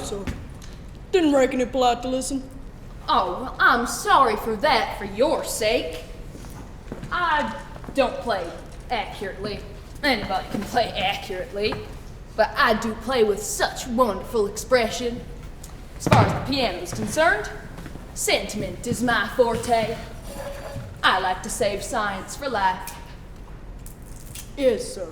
sir. Didn't reckon it polite to listen. Oh, well, I'm sorry for that for your sake. I don't play accurately. Anybody can play accurately. But I do play with such wonderful expression. As far as the piano is concerned, sentiment is my forte. I like to save science for life. Yes, sir.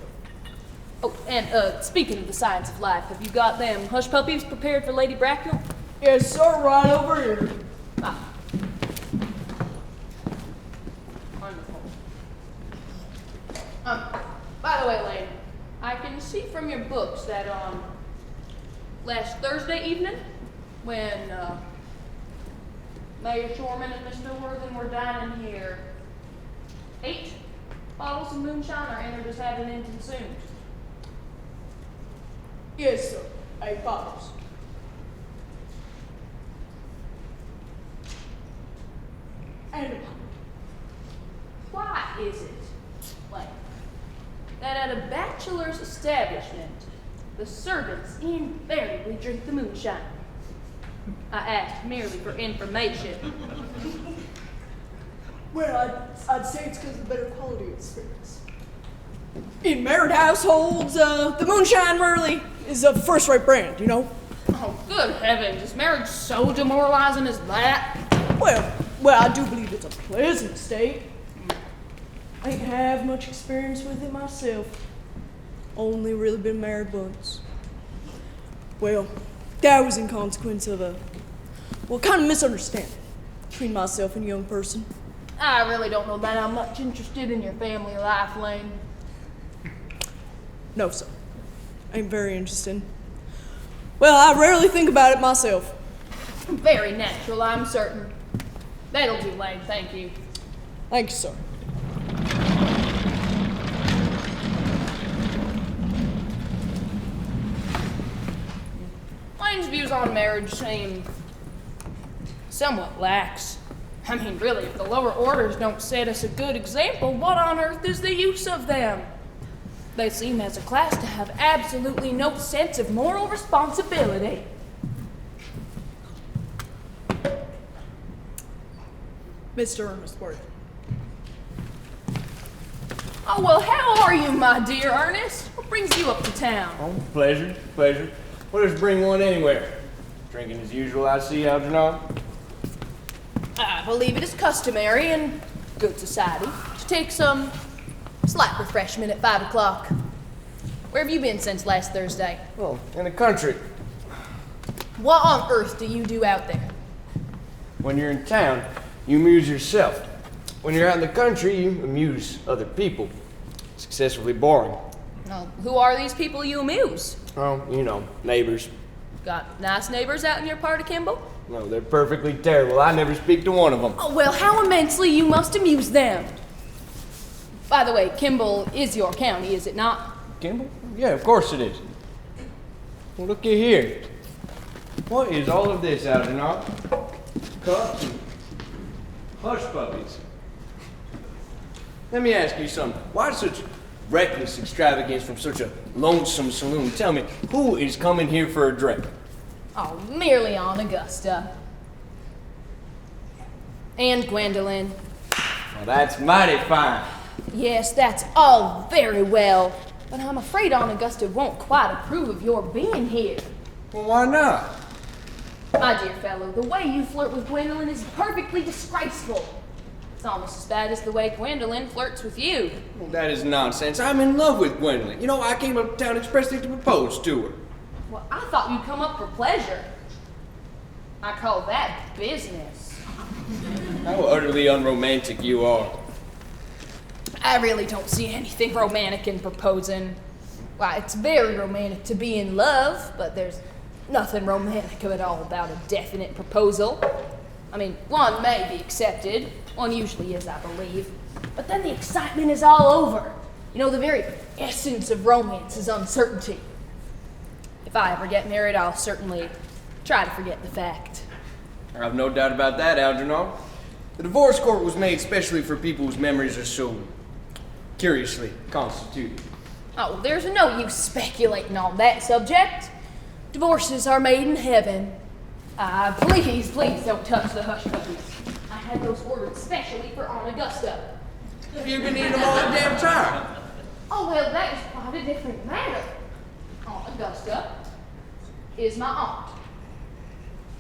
Oh, and speaking of the science of life, have you got them hush puppies prepared for Lady Bracknell? Yes, sir, right over here. Ah. Wonderful. By the way, Lane, I can see from your books that on last Thursday evening, when Mayor Shorman and Mr. Worthen were dining here, 8 bottles of moonshine are entered as having been consumed. Yes, sir. 8 bottles. And Why is it, Lane, that at a bachelor's establishment, the servants invariably drink the moonshine? I asked merely for information. well, I'd say it's because of the better quality of the spirits. In married households, the moonshine really is a first-rate brand, you know? Oh, good heavens, is marriage so demoralizing as that? Well, I do believe it's a pleasant state. I ain't have much experience with it myself. Only really been married once. Well, that was in consequence of kind of misunderstanding between myself and a young person. I really don't know that I'm much interested in your family life, Lane. No, sir. I'm very interested. Well, I rarely think about it myself. Very natural, I'm certain. That'll do, Lane, thank you. Thank you, sir. Lane's views on marriage seem somewhat lax. I mean, really, if the lower orders don't set us a good example, what on earth is the use of them? They seem as a class to have absolutely no sense of moral responsibility. Mr. Ernest Worthen. Oh, well, how are you, my dear Ernest? What brings you up to town? Oh, pleasure. What does bring one anywhere? Drinking as usual, I see, Algernon. I believe it is customary in good society to take some slight refreshment at 5 o'clock. Where have you been since last Thursday? Well, in the country. What on earth do you do out there? When you're in town, you amuse yourself. When you're out in the country, you amuse other people. It's excessively boring. Well, who are these people you amuse? Oh, you know, neighbors. Got nice neighbors out in your part of Kimball? No, they're perfectly terrible. I never speak to one of them. Oh, well, how immensely you must amuse them. By the way, Kimball is your county, is it not? Kimball? Yeah, of course it is. Well, looky here. What is all of this, Algernon? Cups and hush puppies. Let me ask you something. Why such reckless extravagance from such a lonesome saloon? Tell me, who is coming here for a drink? Oh, merely Aunt Augusta. And Gwendolyn. Well, that's mighty fine. Yes, that's all very well, but I'm afraid Aunt Augusta won't quite approve of your being here. Well, why not? My dear fellow, the way you flirt with Gwendolyn is perfectly disgraceful. It's almost as bad as the way Gwendolyn flirts with you. Well, that is nonsense. I'm in love with Gwendolyn. You know, I came uptown expressly to propose to her. Well, I thought you'd come up for pleasure. I call that business. How utterly unromantic you are. I really don't see anything romantic in proposing. Why, it's very romantic to be in love, but there's nothing romantic at all about a definite proposal. I mean, one may be accepted. One usually is, I believe. But then the excitement is all over. You know, the very essence of romance is uncertainty. If I ever get married, I'll certainly try to forget the fact. I've no doubt about that, Algernon. The divorce court was made specially for people whose memories are so curiously constituted. Oh, there's no use speculating on that subject. Divorces are made in heaven. Please don't touch the hush puppies. I had those ordered specially for Aunt Augusta. You've been eating them all the damn time. Oh, well, that is quite a different matter. Aunt Augusta is my aunt.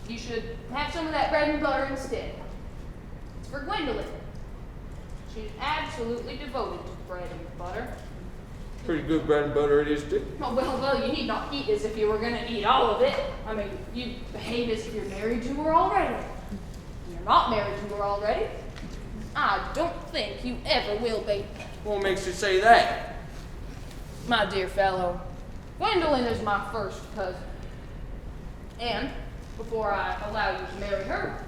You should have some of that bread and butter instead. It's for Gwendolyn. She's absolutely devoted to bread and butter. Pretty good bread and butter it is, too. Oh, well, you need not eat as if you were going to eat all of it. I mean, you behave as if you're married to her already. You're not married to her already. I don't think you ever will be. What makes you say that? My dear fellow, Gwendolyn is my first cousin. And before I allow you to marry her,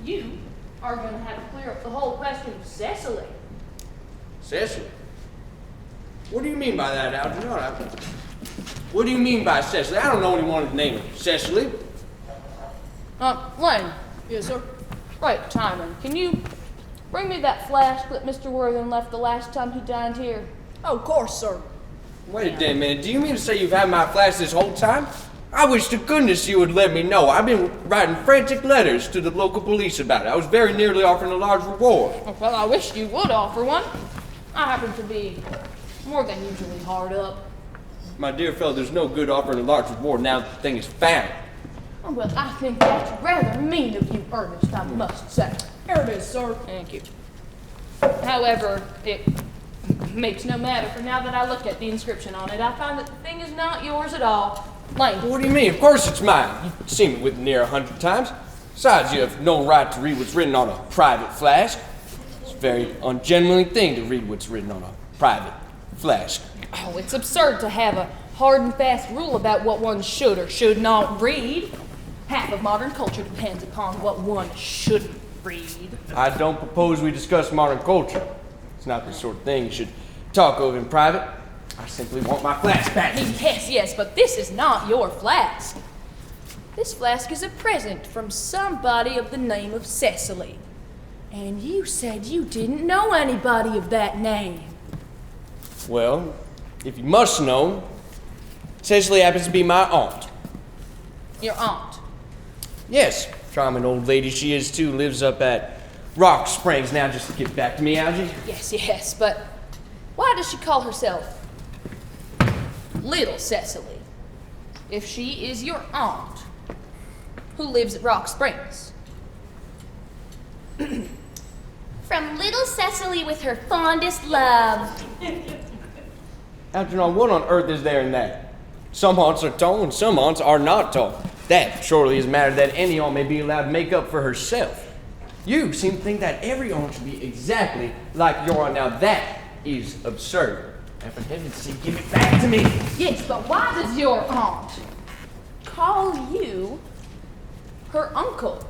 you are going to have to clear up the whole question of Cecily. Cecily? What do you mean by that, Algernon? What do you mean by Cecily? I don't know anyone named Cecily. Lane. Yes, sir. Right, Timon. Can you bring me that flask that Mr. Worthing left the last time he dined here? Oh, of course, sir. Wait a damn minute. Do you mean to say you've had my flask this whole time? I wish to goodness you would let me know. I've been writing frantic letters to the local police about it. I was very nearly offering a large reward. Well, I wish you would offer one. I happen to be more than usually hard up. My dear fellow, there's no good offering a large reward now that the thing is found. Oh, well, I think that's rather mean of you, Ernest, I must say. Here it is, sir. Thank you. However, it makes no matter, for now that I look at the inscription on it, I find that the thing is not yours at all. Lane. What do you mean? Of course it's mine. You've seen it with near 100 times. Besides, you have no right to read what's written on a private flask. It's a very ungentlemanly thing to read what's written on a private flask. Oh, it's absurd to have a hard and fast rule about what one should or should not read. Half of modern culture depends upon what one shouldn't read. I don't propose we discuss modern culture. It's not the sort of thing you should talk of in private. I simply want my flask back. Yes, but this is not your flask. This flask is a present from somebody of the name of Cecily. And you said you didn't know anybody of that name. Well, if you must know, Cecily happens to be my aunt. Your aunt? Yes, charming old lady she is too, lives up at Rock Springs. Now just get back to me, Algie. Yes, but why does she call herself Little Cecily if she is your aunt who lives at Rock Springs? From Little Cecily with her fondest love. Algernon, what on earth is there in that? Some aunts are tall and some aunts are not tall. That surely is a matter that any aunt may be allowed to make up for herself. You seem to think that every aunt should be exactly like your aunt. Now that is absurd. And for heaven's sake, give it back to me. Yes, but why does your aunt call you her uncle?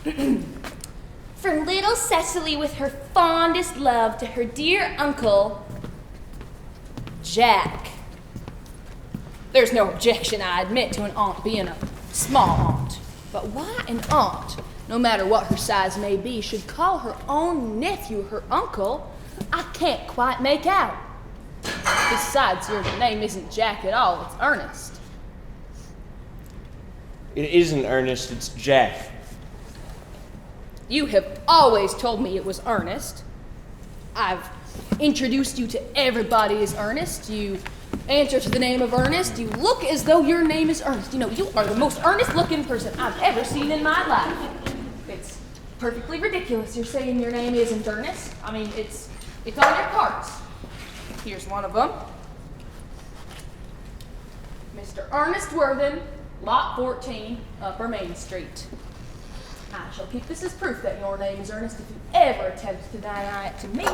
From Little Cecily with her fondest love to her dear uncle, Jack. There's no objection, I admit, to an aunt being a small aunt. But why an aunt, no matter what her size may be, should call her own nephew her uncle, I can't quite make out. Besides, your name isn't Jack at all, it's Ernest. It isn't Ernest, it's Jack. You have always told me it was Ernest. I've introduced you to everybody as Ernest. You answer to the name of Ernest. You look as though your name is Ernest. You know, you are the most earnest-looking person I've ever seen in my life. It's perfectly ridiculous you're saying your name isn't Ernest. I mean, it's on your cards. Here's one of them. Mr. Ernest Worthing, Lot 14, Upper Main Street. I shall keep this as proof that your name is Ernest if you ever attempt to deny it to me,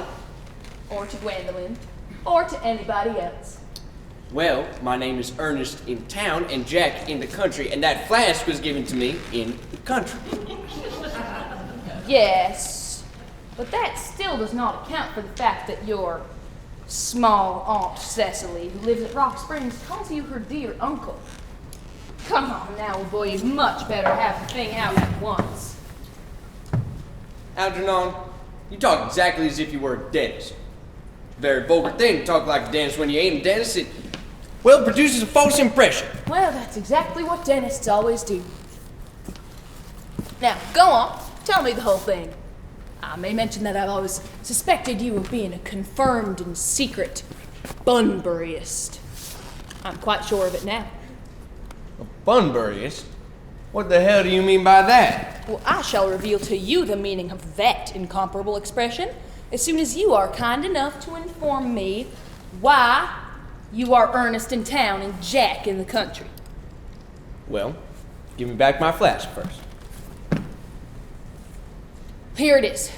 or to Gwendolyn, or to anybody else. Well, my name is Ernest in town and Jack in the country, and that flask was given to me in the country. Yes, but that still does not account for the fact that your small Aunt Cecily, who lives at Rock Springs, calls you her dear uncle. Come on now, old boy, you'd much better have the thing out at once. Algernon, you talk exactly as if you were a dentist. Very vulgar thing to talk like a dentist when you ain't a dentist. well, it produces a false impression. Well, that's exactly what dentists always do. Now, go on. Tell me the whole thing. I may mention that I've always suspected you of being a confirmed and secret Bunburyist. I'm quite sure of it now. A Bunburyist? What the hell do you mean by that? Well, I shall reveal to you the meaning of that incomparable expression as soon as you are kind enough to inform me why you are Ernest in town and Jack in the country. Well, give me back my flask first. Here it is.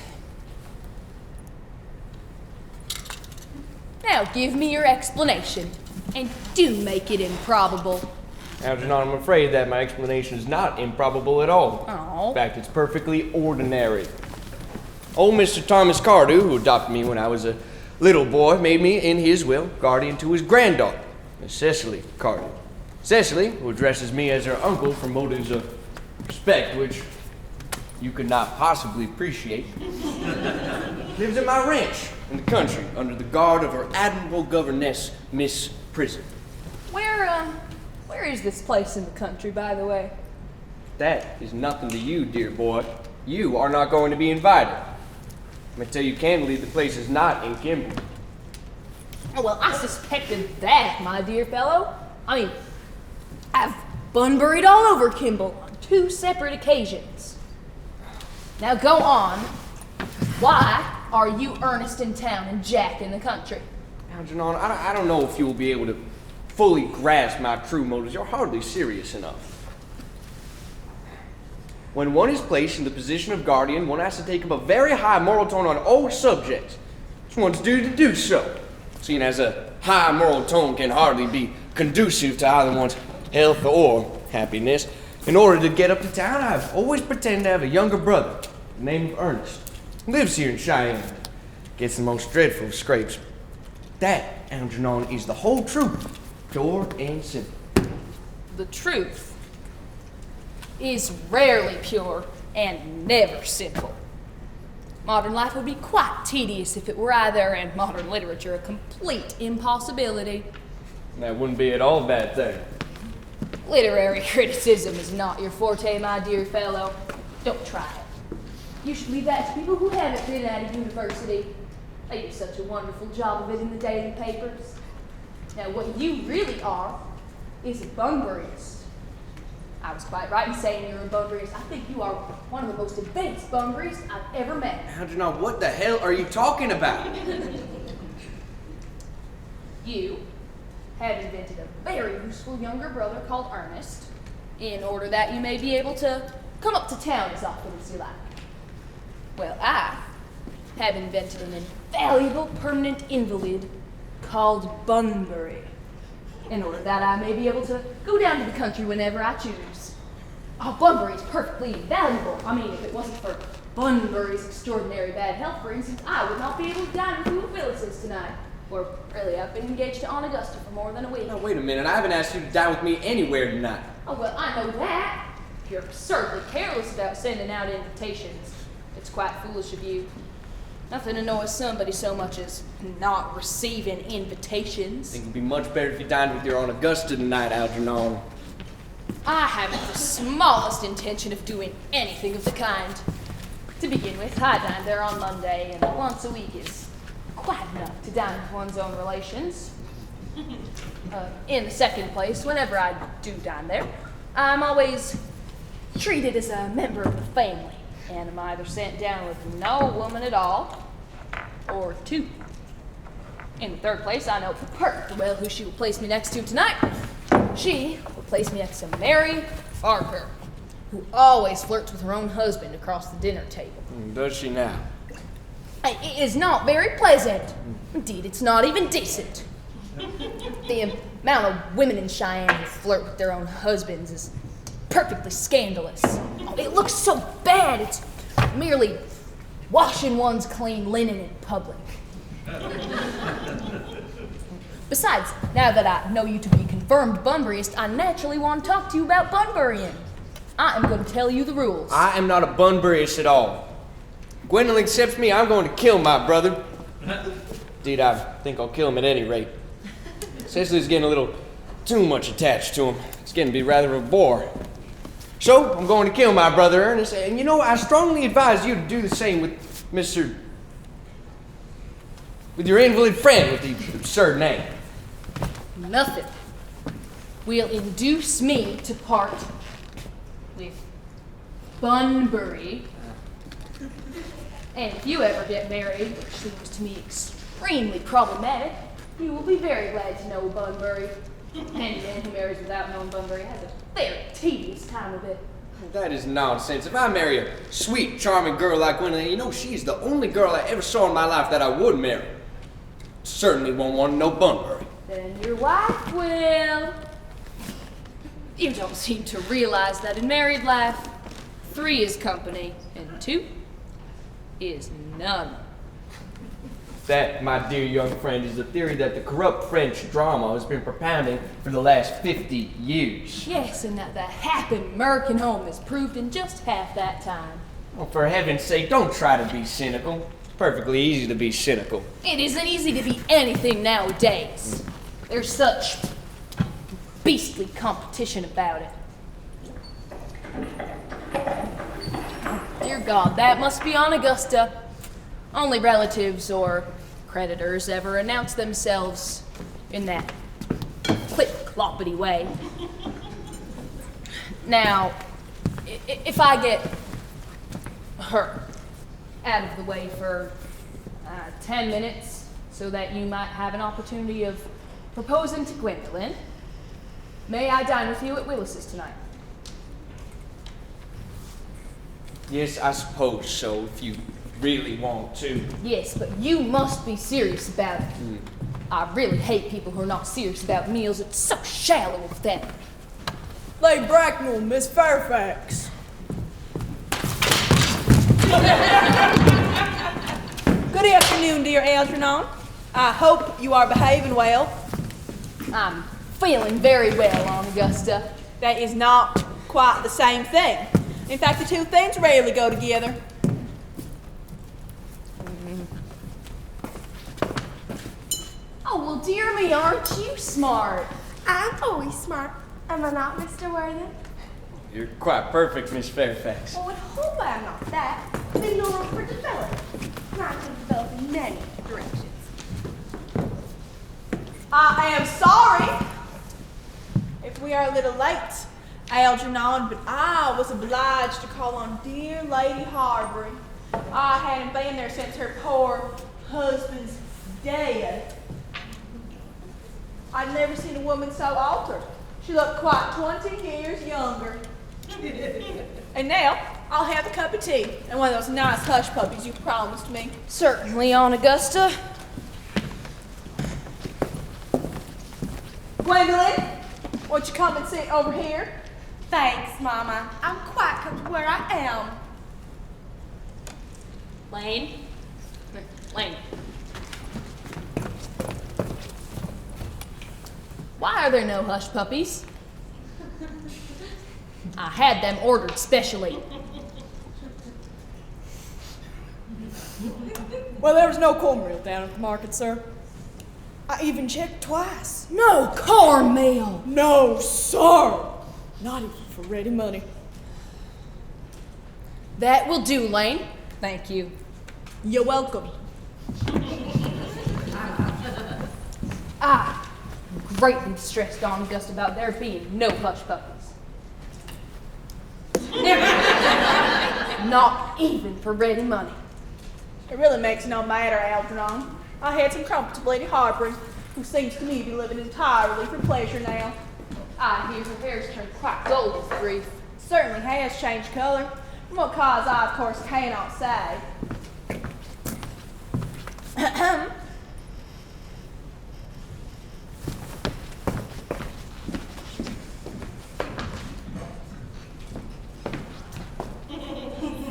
Now give me your explanation, and do make it improbable. Algernon, I'm afraid that my explanation is not improbable at all. Oh. In fact, it's perfectly ordinary. Old Mr. Thomas Cardew, who adopted me when I was a little boy, made me, in his will, guardian to his granddaughter, Miss Cecily Cardew. Cecily, who addresses me as her uncle for motives of respect, which you could not possibly appreciate, lives at my ranch in the country under the guard of her admirable governess, Miss Prison. Where is this place in the country, by the way? That is nothing to you, dear boy. You are not going to be invited. I'm going to tell you candidly, the place is not in Kimball. Oh, well, I suspected that, my dear fellow. I mean, I've Bunburied all over Kimball on 2 separate occasions. Now go on. Why are you Ernest in town and Jack in the country? Algernon, I don't know if you will be able to fully grasp my true motives. You're hardly serious enough. When one is placed in the position of guardian, one has to take up a very high moral tone on all subjects. It's one's duty to do so, seeing as a high moral tone can hardly be conducive to either one's health or happiness. In order to get up to town, I've always pretended to have a younger brother, named Ernest, who lives here in Cheyenne. Gets the most dreadful of scrapes. That, Algernon, is the whole truth, pure and simple. The truth is rarely pure and never simple. Modern life would be quite tedious if it were either, and modern literature a complete impossibility. That wouldn't be at all a bad thing. Literary criticism is not your forte, my dear fellow. Don't try it. You should leave that to people who haven't been at a university. They do such a wonderful job of it in the daily papers. Now, what you really are is a Bunburyist. I was quite right in saying you're a Bunburyist. I think you are one of the most advanced Bunburyists I've ever met. Algernon, what the hell are you talking about? You have invented a very useful younger brother called Ernest, in order that you may be able to come up to town as often as you like. Well, I have invented an invaluable permanent invalid called Bunbury, in order that I may be able to go down to the country whenever I choose. Oh, Bunbury is perfectly invaluable. I mean, if it wasn't for Bunbury's extraordinary bad health, for instance, I would not be able to dine with you at Phyllis's tonight. Or, really, I've been engaged to Aunt Augusta for more than a week. Now, wait a minute. I haven't asked you to dine with me anywhere tonight. Oh, well, I know that. You're absurdly careless about sending out invitations. It's quite foolish of you. Nothing annoys somebody so much as not receiving invitations. I think it'd be much better if you dined with your Aunt Augusta tonight, Algernon. I haven't the smallest intention of doing anything of the kind. To begin with, I dine there on Monday, and once a week is quite enough to dine with one's own relations. In the second place, whenever I do dine there, I'm always treated as a member of the family, and I'm either sent down with no woman at all, or 2. In the third place, I know perfectly well who she will place me next to tonight. She will place me next to Mary Farker, who always flirts with her own husband across the dinner table. Does she now? It is not very pleasant. Indeed, it's not even decent. The amount of women in Cheyenne who flirt with their own husbands is perfectly scandalous. Oh, it looks so bad. It's merely washing one's clean linen in public. Besides, now that I know you to be a confirmed Bunburyist, I naturally want to talk to you about Bunburying. I am going to tell you the rules. I am not a Bunburyist at all. Gwendolyn accepts me, I'm going to kill my brother. Indeed, I think I'll kill him at any rate. Cecily's getting a little too much attached to him. It's getting to be rather a bore. So, I'm going to kill my brother Ernest, and you know, I strongly advise you to do the same with with your invalid friend with the absurd name. Nothing will induce me to part with Bunbury. And if you ever get married, which seems to me extremely problematic, you will be very glad to know Bunbury. Any man who marries without knowing Bunbury has a very tedious time of it. That is nonsense. If I marry a sweet, charming girl like Gwendolyn, you know, she's the only girl I ever saw in my life that I would marry. Certainly won't want to know Bunbury. Then your wife will. You don't seem to realize that in married life, 3 is company and 2 is none. That, my dear young friend, is a theory that the corrupt French drama has been propounding for the last 50 years. Yes, and that the happy American home is proved in just half that time. Well, for heaven's sake, don't try to be cynical. It's perfectly easy to be cynical. It isn't easy to be anything nowadays. There's such beastly competition about it. Dear God, that must be on Augusta. Only relatives or creditors ever announce themselves in that clip-cloppity way. Now, if I get her out of the way for 10 minutes so that you might have an opportunity of proposing to Gwendolyn, may I dine with you at Willis's tonight? Yes, I suppose so, if you really want to. Yes, but you must be serious about it. I really hate people who are not serious about meals. It's so shallow of them. Lady Bracknell, Miss Fairfax. Good afternoon, dear Algernon. I hope you are behaving well. I'm feeling very well, Aunt Augusta. That is not quite the same thing. In fact, the two things rarely go together. Oh, well, dear me, aren't you smart? I'm always smart. Am I not, Mr. Worthing? You're quite perfect, Miss Fairfax. Oh, I hope I'm not that. There's no room for development. I can develop in many directions. I am sorry if we are a little late, Algernon, but I was obliged to call on dear Lady Harbury. I hadn't been there since her poor husband's death. I'd never seen a woman so altered. She looked quite 20 years younger. And now, I'll have a cup of tea and one of those nice hush puppies you promised me. Certainly, Aunt Augusta. Gwendolyn, won't you come and sit over here? Thanks, Mama. I'm quite comfortable where I am. Lane? Lane. Why are there no hush puppies? I had them ordered specially. Well, there was no cornmeal down at the market, sir. I even checked twice. No cornmeal! No, sir. Not even for ready money. That will do, Lane. Thank you. You're welcome. I'm greatly distressed, Aunt Augusta, about there being no hush puppies. Not even for ready money. It really makes no matter, Algernon. I had some crumpets of Lady Harbury, who seems to me to be living entirely for pleasure now. I hear her hair's turned quite gold with grief. Certainly has changed color, from what cause I, of course, cannot say.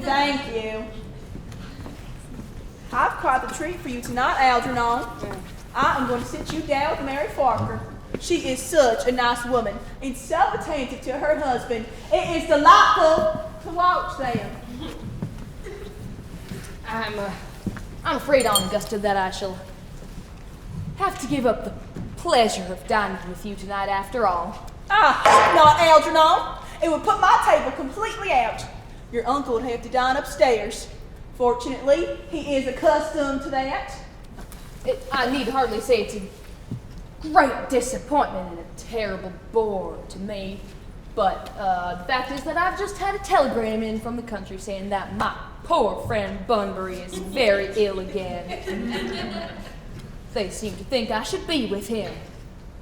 Thank you. I've quite the treat for you tonight, Algernon. I am going to sit you down with Mary Farker. She is such a nice woman and so attentive to her husband. It is delightful to watch them. I'm afraid, Aunt Augusta, that I shall have to give up the pleasure of dining with you tonight after all. I hope not, Algernon. It would put my table completely out. Your uncle would have to dine upstairs. Fortunately, he is accustomed to that. I need hardly say it's a great disappointment and a terrible bore to me. But the fact is that I've just had a telegram in from the country saying that my poor friend Bunbury is very ill again. They seem to think I should be with him.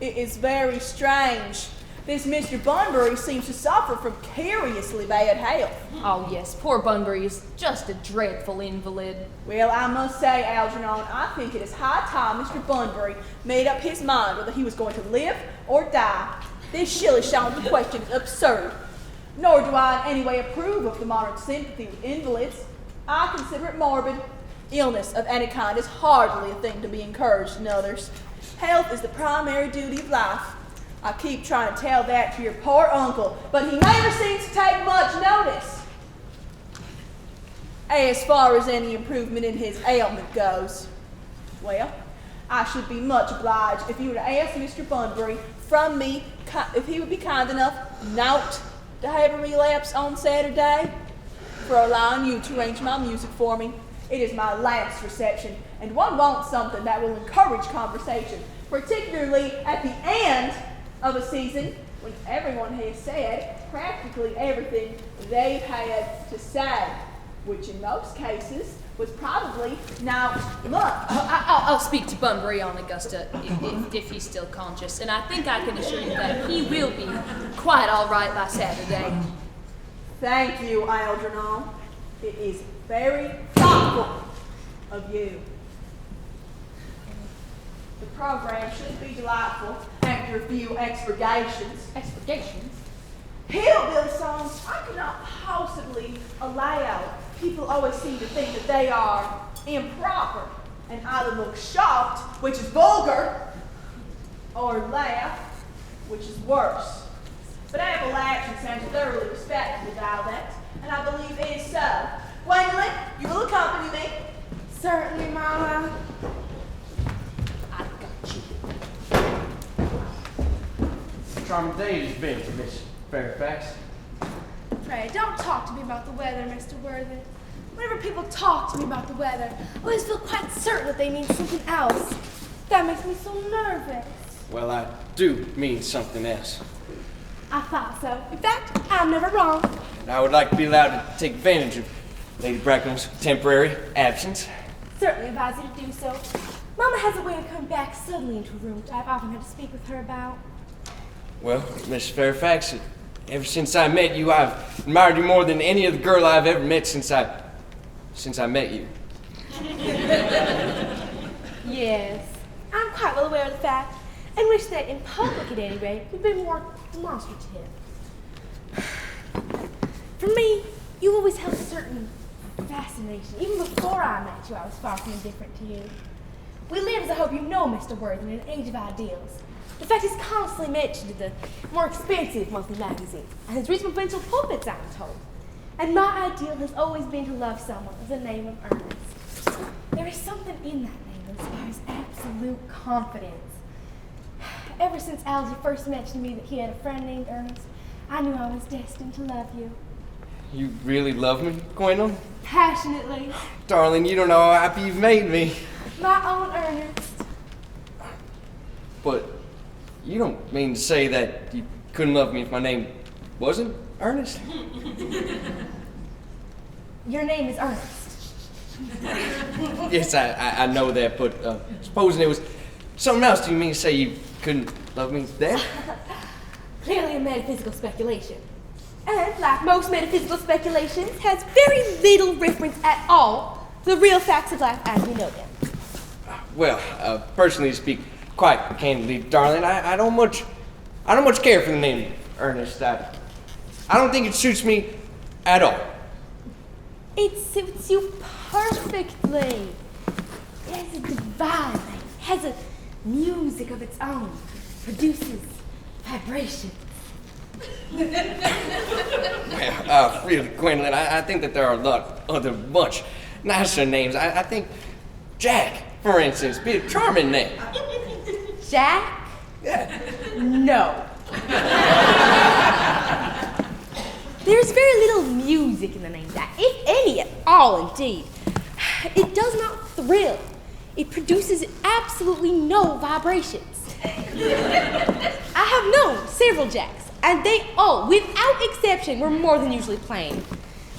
It is very strange. This Mr. Bunbury seems to suffer from curiously bad health. Oh yes, poor Bunbury is just a dreadful invalid. Well, I must say, Algernon, I think it is high time Mr. Bunbury made up his mind whether he was going to live or die. This shilly-shally question is absurd. Nor do I in any way approve of the modern sympathy with invalids. I consider it morbid. Illness of any kind is hardly a thing to be encouraged in others. Health is the primary duty of life. I keep trying to tell that to your poor uncle, but he never seems to take much notice. As far as any improvement in his ailment goes, well, I should be much obliged if you were to ask Mr. Bunbury from me if he would be kind enough not to have a relapse on Saturday, for allowing you to arrange my music for me. It is my last reception, and one wants something that will encourage conversation, particularly at the end of a season when everyone has said practically everything they've had to say, which in most cases was probably not much. I'll speak to Bunbury on Augusta if he's still conscious, and I think I can assure you that he will be quite all right by Saturday. Thank you, Algernon. It is very thoughtful of you. The program should be delightful after a few expurgations. Expurgations? Hillbilly songs I cannot possibly allow. People always seem to think that they are improper and either look shocked, which is vulgar, or laugh, which is worse. But Appalachian sounds thoroughly respectable dialect, and I believe it is so. Gwendolyn, you will accompany me. Certainly, Mama. I got you. Charming day it's been for Miss Fairfax. Pray, don't talk to me about the weather, Mr. Worthing. Whenever people talk to me about the weather, I always feel quite certain that they mean something else. That makes me so nervous. Well, I do mean something else. I thought so. In fact, I'm never wrong. And I would like to be allowed to take advantage of Lady Bracknell's temporary absence. Certainly advise you to do so. Mama has a way of coming back suddenly into a room, which I've often had to speak with her about. Well, Miss Fairfax, ever since I met you, I've admired you more than any other girl I've ever met since I met you. Yes, I'm quite well aware of the fact, and wish that in public at any rate, you'd been more demonstrative. For me, you always held a certain fascination. Even before I met you, I was far from indifferent to you. We live, as I hope you know, Mr. Worthing, in an age of ideals. The fact is constantly mentioned in the more expensive monthly magazines, and has reached provincial pulpits, I'm told. And my ideal has always been to love someone with the name of Ernest. There is something in that name that inspires absolute confidence. Ever since Algy first mentioned to me that he had a friend named Ernest, I knew I was destined to love you. You really love me, Gwendolyn? Passionately. Darling, you don't know how happy you've made me. My own Ernest. But you don't mean to say that you couldn't love me if my name wasn't Ernest? Your name is Ernest. Yes, I know that, but supposing it was something else, do you mean to say you couldn't love me then? Clearly a metaphysical speculation. And, like most metaphysical speculations, has very little reference at all to the real facts of life as we know them. Well, personally to speak, quite candidly, darling, I don't much care for the name Ernest. I don't think it suits me at all. It suits you perfectly. It has a divine name. It has a music of its own. Produces vibrations. Well, really, Gwendolyn, I think that there are a lot other much nicer names. I think Jack, for instance, be a charming name. Jack? No. There's very little music in the name Jack, if any at all, indeed. It does not thrill. It produces absolutely no vibrations. I have known several Jacks, and they all, without exception, were more than usually plain.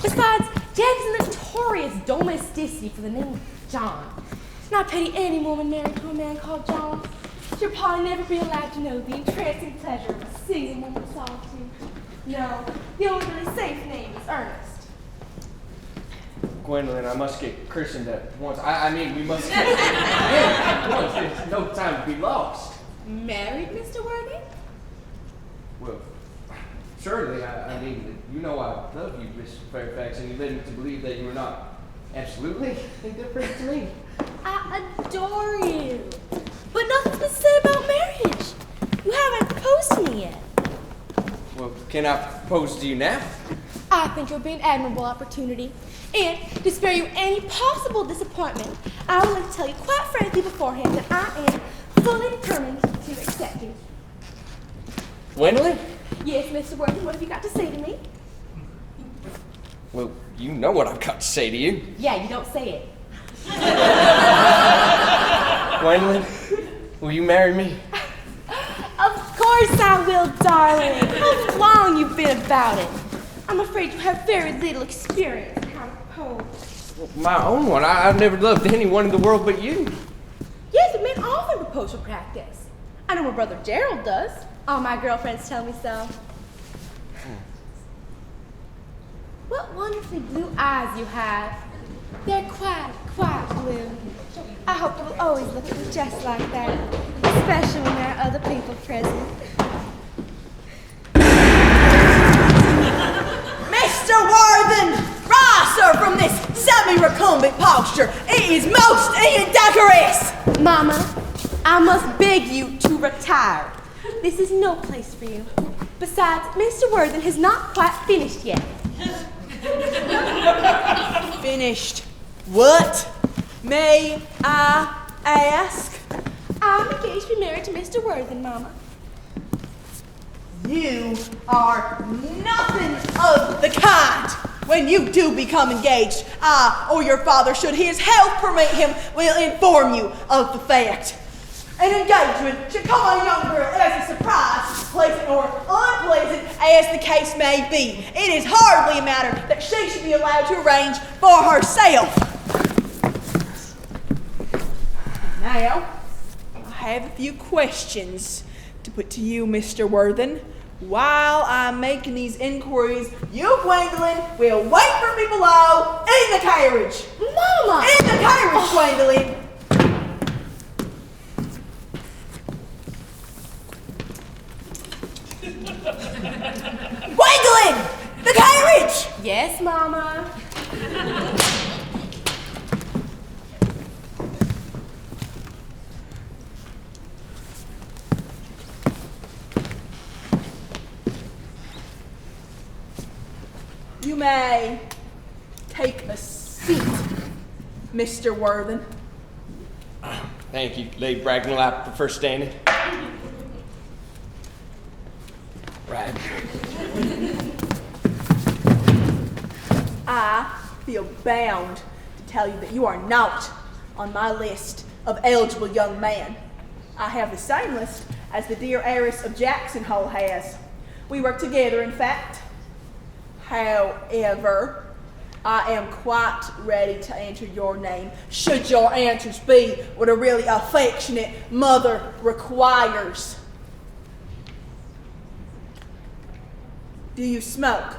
Besides, Jack is a notorious domesticity for the name of John. And I pity any woman married to a man called John. She'll probably never be allowed to know the entrancing pleasure of a single moment's solitude. No, the only really safe name is Ernest. Gwendolyn, I must get christened at once. I mean, we must get at once. There's no time to be lost. Married, Mr. Worthy? Well, surely, I mean, you know I love you, Miss Fairfax, and you led me to believe that you were not absolutely indifferent to me. I adore you. But nothing's been said about marriage. You haven't proposed to me yet. Well, can I propose to you now? I think it would be an admirable opportunity. And to spare you any possible disappointment, I would like to tell you quite frankly beforehand that I am fully determined to accept you. Gwendolyn? Yes, Mr. Worthing, what have you got to say to me? Well, you know what I've got to say to you. Yeah, you don't say it. Gwendolyn, will you marry me? Of course I will, darling. How long you've been about it? I'm afraid you have very little experience in how to propose. Well, my own one. I've never loved anyone in the world but you. Yes, but men often propose for practice. I know my brother Gerald does. All my girlfriends tell me so. What wonderfully blue eyes you have. They're quite blue. I hope you will always look at me just like that, especially when there are other people present. Mr. Worthen, rise, sir, from this semi-recumbent posture. It is most indecorous. Mama, I must beg you to retire. This is no place for you. Besides, Mr. Worthen has not quite finished yet. Finished. What? May I ask? I'm engaged to be married to Mr. Worthen, Mama. You are nothing of the kind. When you do become engaged, I or your father, should his health permit him, will inform you of the fact. An engagement should come on a young girl as a surprise, pleasant or unpleasant as the case may be. It is hardly a matter that she should be allowed to arrange for herself. Now, I have a few questions to put to you, Mr. Worthen. While I'm making these inquiries, you, Gwendolyn, will wait for me below in the carriage. Mama! In the carriage, Gwendolyn. Gwendolyn! The carriage! Yes, Mama. You may take a seat, Mr. Worthen. Thank you, Lady Bracknell. I prefer standing. Right. I feel bound to tell you that you are not on my list of eligible young men. I have the same list as the dear heiress of Jackson Hole has. We work together, in fact. However, I am quite ready to enter your name, should your answers be what a really affectionate mother requires. Do you smoke?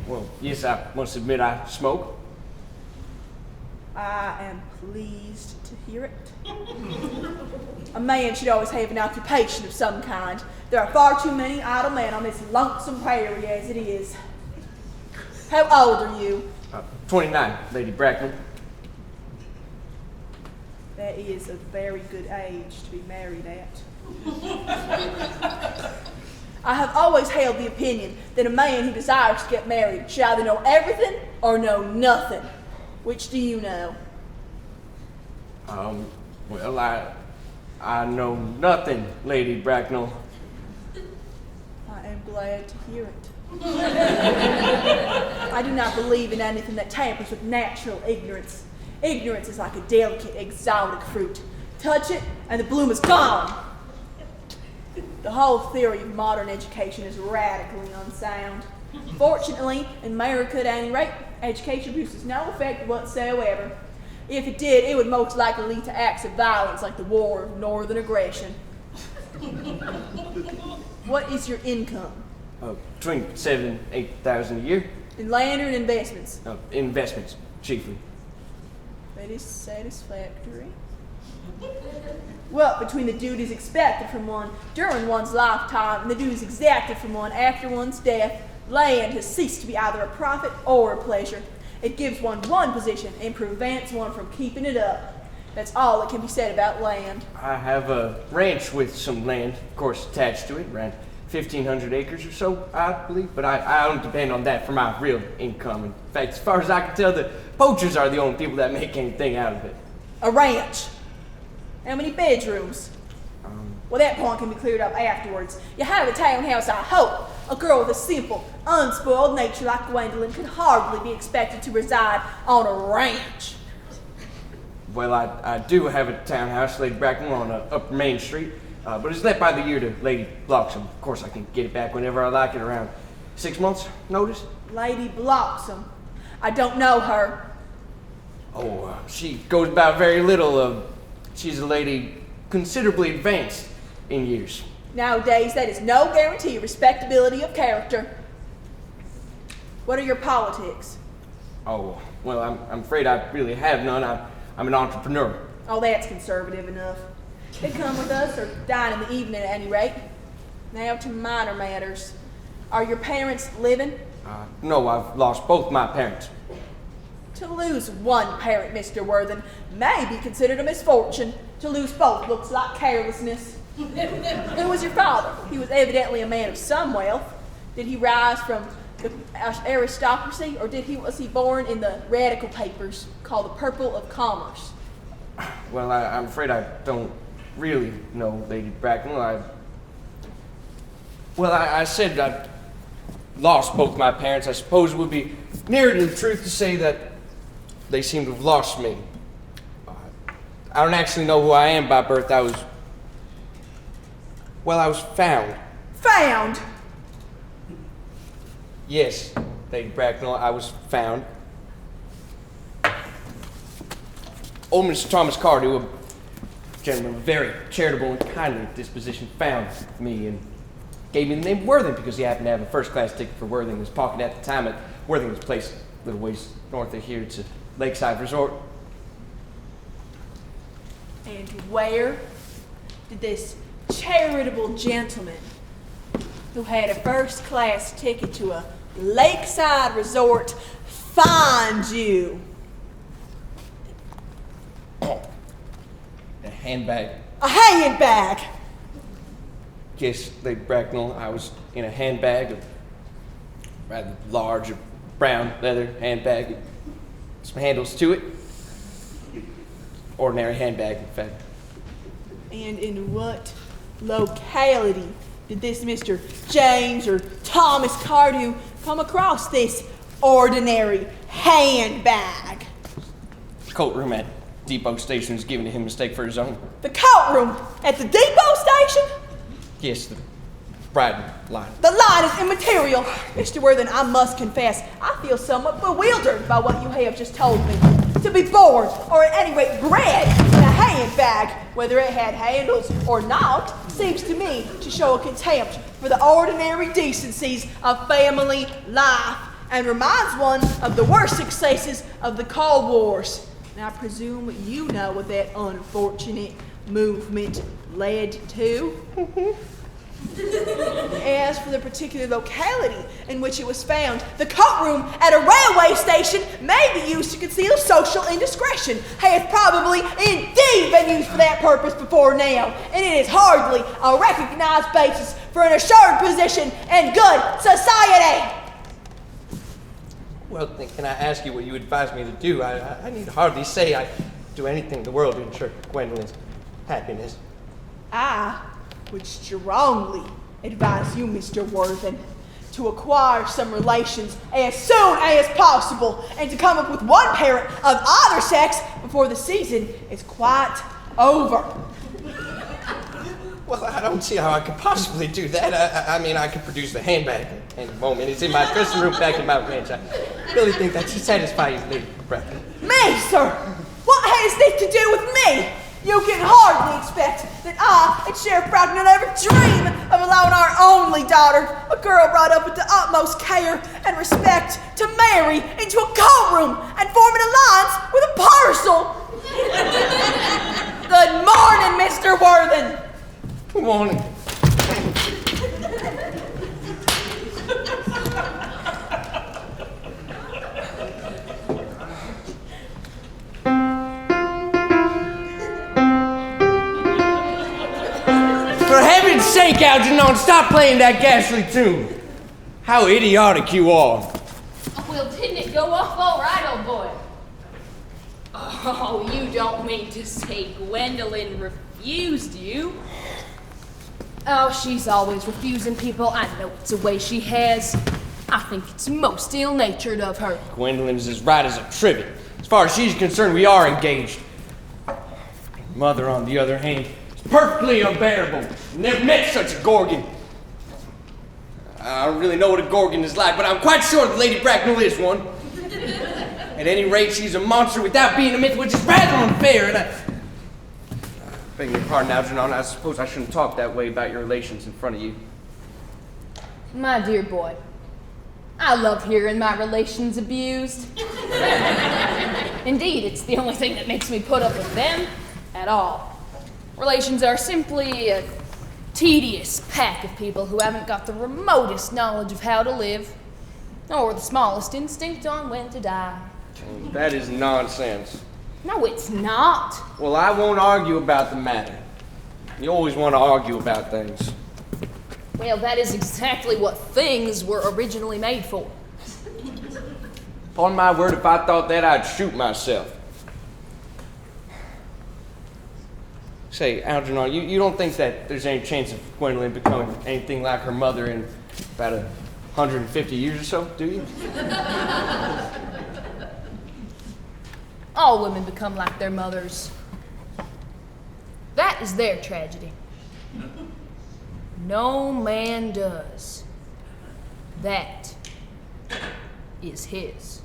Well, yes, I must admit I smoke. I am pleased to hear it. A man should always have an occupation of some kind. There are far too many idle men on this lonesome prairie as it is. How old are you? 29, Lady Bracknell. That is a very good age to be married at. I have always held the opinion that a man who desires to get married should either know everything or know nothing. Which do you know? Well, I I know nothing, Lady Bracknell. I am glad to hear it. I do not believe in anything that tampers with natural ignorance. Ignorance is like a delicate, exotic fruit. Touch it, and the bloom is gone. The whole theory of modern education is radically unsound. Fortunately, in America at any rate, education produces no effect whatsoever. If it did, it would most likely lead to acts of violence like the War of Northern Aggression. What is your income? Between $7,000 and $8,000 a year. In land or in investments? Investments, chiefly. That is satisfactory. Well, between the duties expected from one during one's lifetime and the duties exacted from one after one's death, land has ceased to be either a profit or a pleasure. It gives one position and prevents one from keeping it up. That's all that can be said about land. I have a ranch with some land, of course, attached to it, around 1,500 acres or so, I believe, but I don't depend on that for my real income. In fact, as far as I can tell, the poachers are the only people that make anything out of it. A ranch. How many bedrooms? Well, that point can be cleared up afterwards. You have a townhouse, I hope. A girl with a simple, unspoiled nature like Gwendolyn could hardly be expected to reside on a ranch. Well, I do have a townhouse, Lady Bracknell, on Upper Main Street, but it's let by the year to Lady Bloxham. Of course, I can get it back whenever I like it, around 6 months' notice. Lady Bloxham. I don't know her. Oh, she goes about very little. She's a lady considerably advanced in years. Nowadays, that is no guarantee of respectability of character. What are your politics? Oh, well, I'm afraid I really have none. I'm an entrepreneur. Oh, that's conservative enough. They come with us or dine in the evening at any rate. Now to minor matters. Are your parents living? No, I've lost both my parents. To lose one parent, Mr. Worthen, may be considered a misfortune. To lose both looks like carelessness. Who was your father? He was evidently a man of some wealth. Did he rise from the aristocracy, or was he born in the radical papers called the Purple of Commerce? Well, I'm afraid I don't really know, Lady Bracknell. I said I lost both my parents. I suppose it would be nearer to the truth to say that they seem to have lost me. I don't actually know who I am by birth. I was found. Found? Yes, Lady Bracknell, I was found. Old Mr. Thomas Cardew, a gentleman of very charitable and kindly disposition, found me and gave me the name Worthing because he happened to have a first-class ticket for Worthing in his pocket at the time. Worthing was placed a little ways north of here. It's a lakeside resort. And where did this charitable gentleman who had a first-class ticket to a lakeside resort find you? A handbag. A handbag! Yes, Lady Bracknell, I was in a handbag, a rather large brown leather handbag, some handles to it. Ordinary handbag, in fact. And in what locality did this Mr. James or Thomas Cardew come across this ordinary handbag? Coat room at Depot Station was given to him mistake for his own. The coat room at the depot station? Yes, the Brighton line. The line is immaterial. Mr. Worthen, I must confess, I feel somewhat bewildered by what you have just told me. To be born, or at any rate bred, in a handbag, whether it had handles or not, seems to me to show a contempt for the ordinary decencies of family life, and reminds one of the worst successes of the Cold Wars. And I presume you know what that unfortunate movement led to. As for the particular locality in which it was found, the coat room at a railway station may be used to conceal social indiscretion, has probably indeed been used for that purpose before now, and it is hardly a recognized basis for an assured position in good society. Well, then, can I ask you what you advise me to do? I need hardly say I do anything in the world to ensure Gwendolyn's happiness. I would strongly advise you, Mr. Worthen, to acquire some relations as soon as possible and to come up with one parent of either sex before the season is quite over. Well, I don't see how I could possibly do that. I mean, I could produce the handbag in a moment. It's in my dressing room back in my ranch. I really think that should satisfy you, Lady Bracken. Me, sir? What has this to do with me? You can hardly expect that I and Sheriff Bracken would ever dream of allowing our only daughter, a girl brought up with the utmost care and respect, to marry into a courtroom and form an alliance with a parcel. Good morning, Mr. Worthen. Good morning. For heaven's sake, Algernon, stop playing that ghastly tune. How idiotic you are. Oh, well, didn't it go off all right, old boy? Oh, you don't mean to say Gwendolyn refused you? Oh, she's always refusing people. I know it's a way she has. I think it's most ill-natured of her. Gwendolyn's as right as a trivet. As far as she's concerned, we are engaged. Mother, on the other hand, is perfectly unbearable. Never met such a gorgon. I don't really know what a gorgon is like, but I'm quite sure that Lady Bracknell is one. At any rate, she's a monster without being a myth, which is rather unfair, and I beg your pardon, Algernon, I suppose I shouldn't talk that way about your relations in front of you. My dear boy, I love hearing my relations abused. Indeed, it's the only thing that makes me put up with them at all. Relations are simply a tedious pack of people who haven't got the remotest knowledge of how to live, nor the smallest instinct on when to die. That is nonsense. No, it's not. Well, I won't argue about the matter. You always want to argue about things. Well, that is exactly what things were originally made for. Upon my word, if I thought that, I'd shoot myself. Say, Algernon, you don't think that there's any chance of Gwendolyn becoming anything like her mother in about 150 years or so, do you? All women become like their mothers. That is their tragedy. No man does. That is his.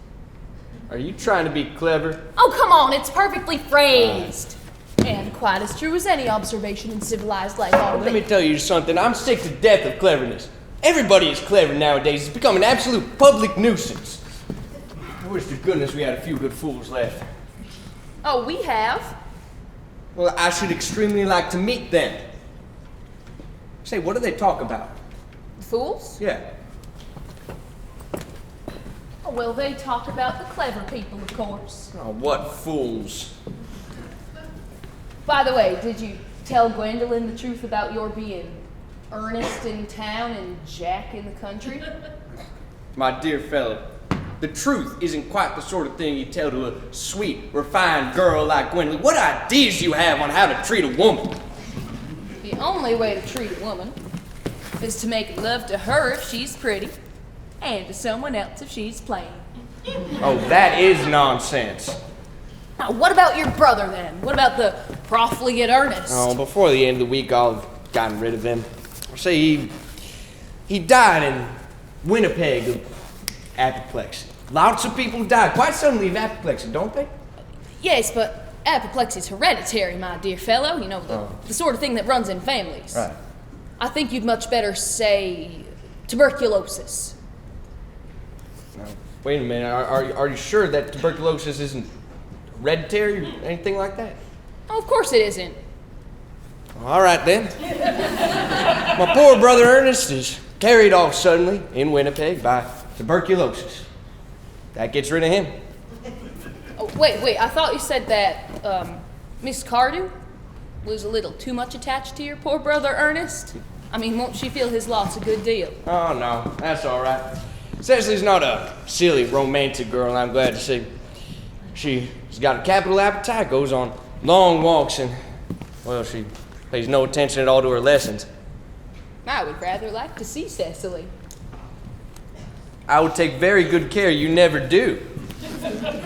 Are you trying to be clever? Oh, come on, it's perfectly phrased. And quite as true as any observation in civilized life already. Let me tell you something. I'm sick to death of cleverness. Everybody is clever nowadays. It's become an absolute public nuisance. I wish to goodness we had a few good fools left. Oh, we have? Well, I should extremely like to meet them. Say, what do they talk about? Fools? Yeah. Oh, well, they talk about the clever people, of course. Oh, what fools. By the way, did you tell Gwendolyn the truth about your being Ernest in town and Jack in the country? My dear fellow, the truth isn't quite the sort of thing you tell to a sweet, refined girl like Gwendolyn. What ideas you have on how to treat a woman? The only way to treat a woman is to make love to her if she's pretty, and to someone else if she's plain. Oh, that is nonsense. Now, what about your brother, then? What about the profligate Ernest? Oh, before the end of the week, I'll have gotten rid of him. Say he died in Winnipeg of apoplexy. Lots of people die quite suddenly of apoplexy, don't they? Yes, but apoplexy is hereditary, my dear fellow. You know, the sort of thing that runs in families. Right. I think you'd much better say tuberculosis. Now, wait a minute. Are you sure that tuberculosis isn't hereditary or anything like that? Oh, of course it isn't. All right, then. My poor brother Ernest is carried off suddenly in Winnipeg by tuberculosis. That gets rid of him. Oh, wait. I thought you said that Miss Cardew was a little too much attached to your poor brother Ernest. I mean, won't she feel his loss a good deal? Oh, no. That's all right. Cecily's not a silly, romantic girl, I'm glad to see. She's got a capital appetite, goes on long walks, and, well, she Pays no attention at all to her lessons. I would rather like to see Cecily. I would take very good care you never do.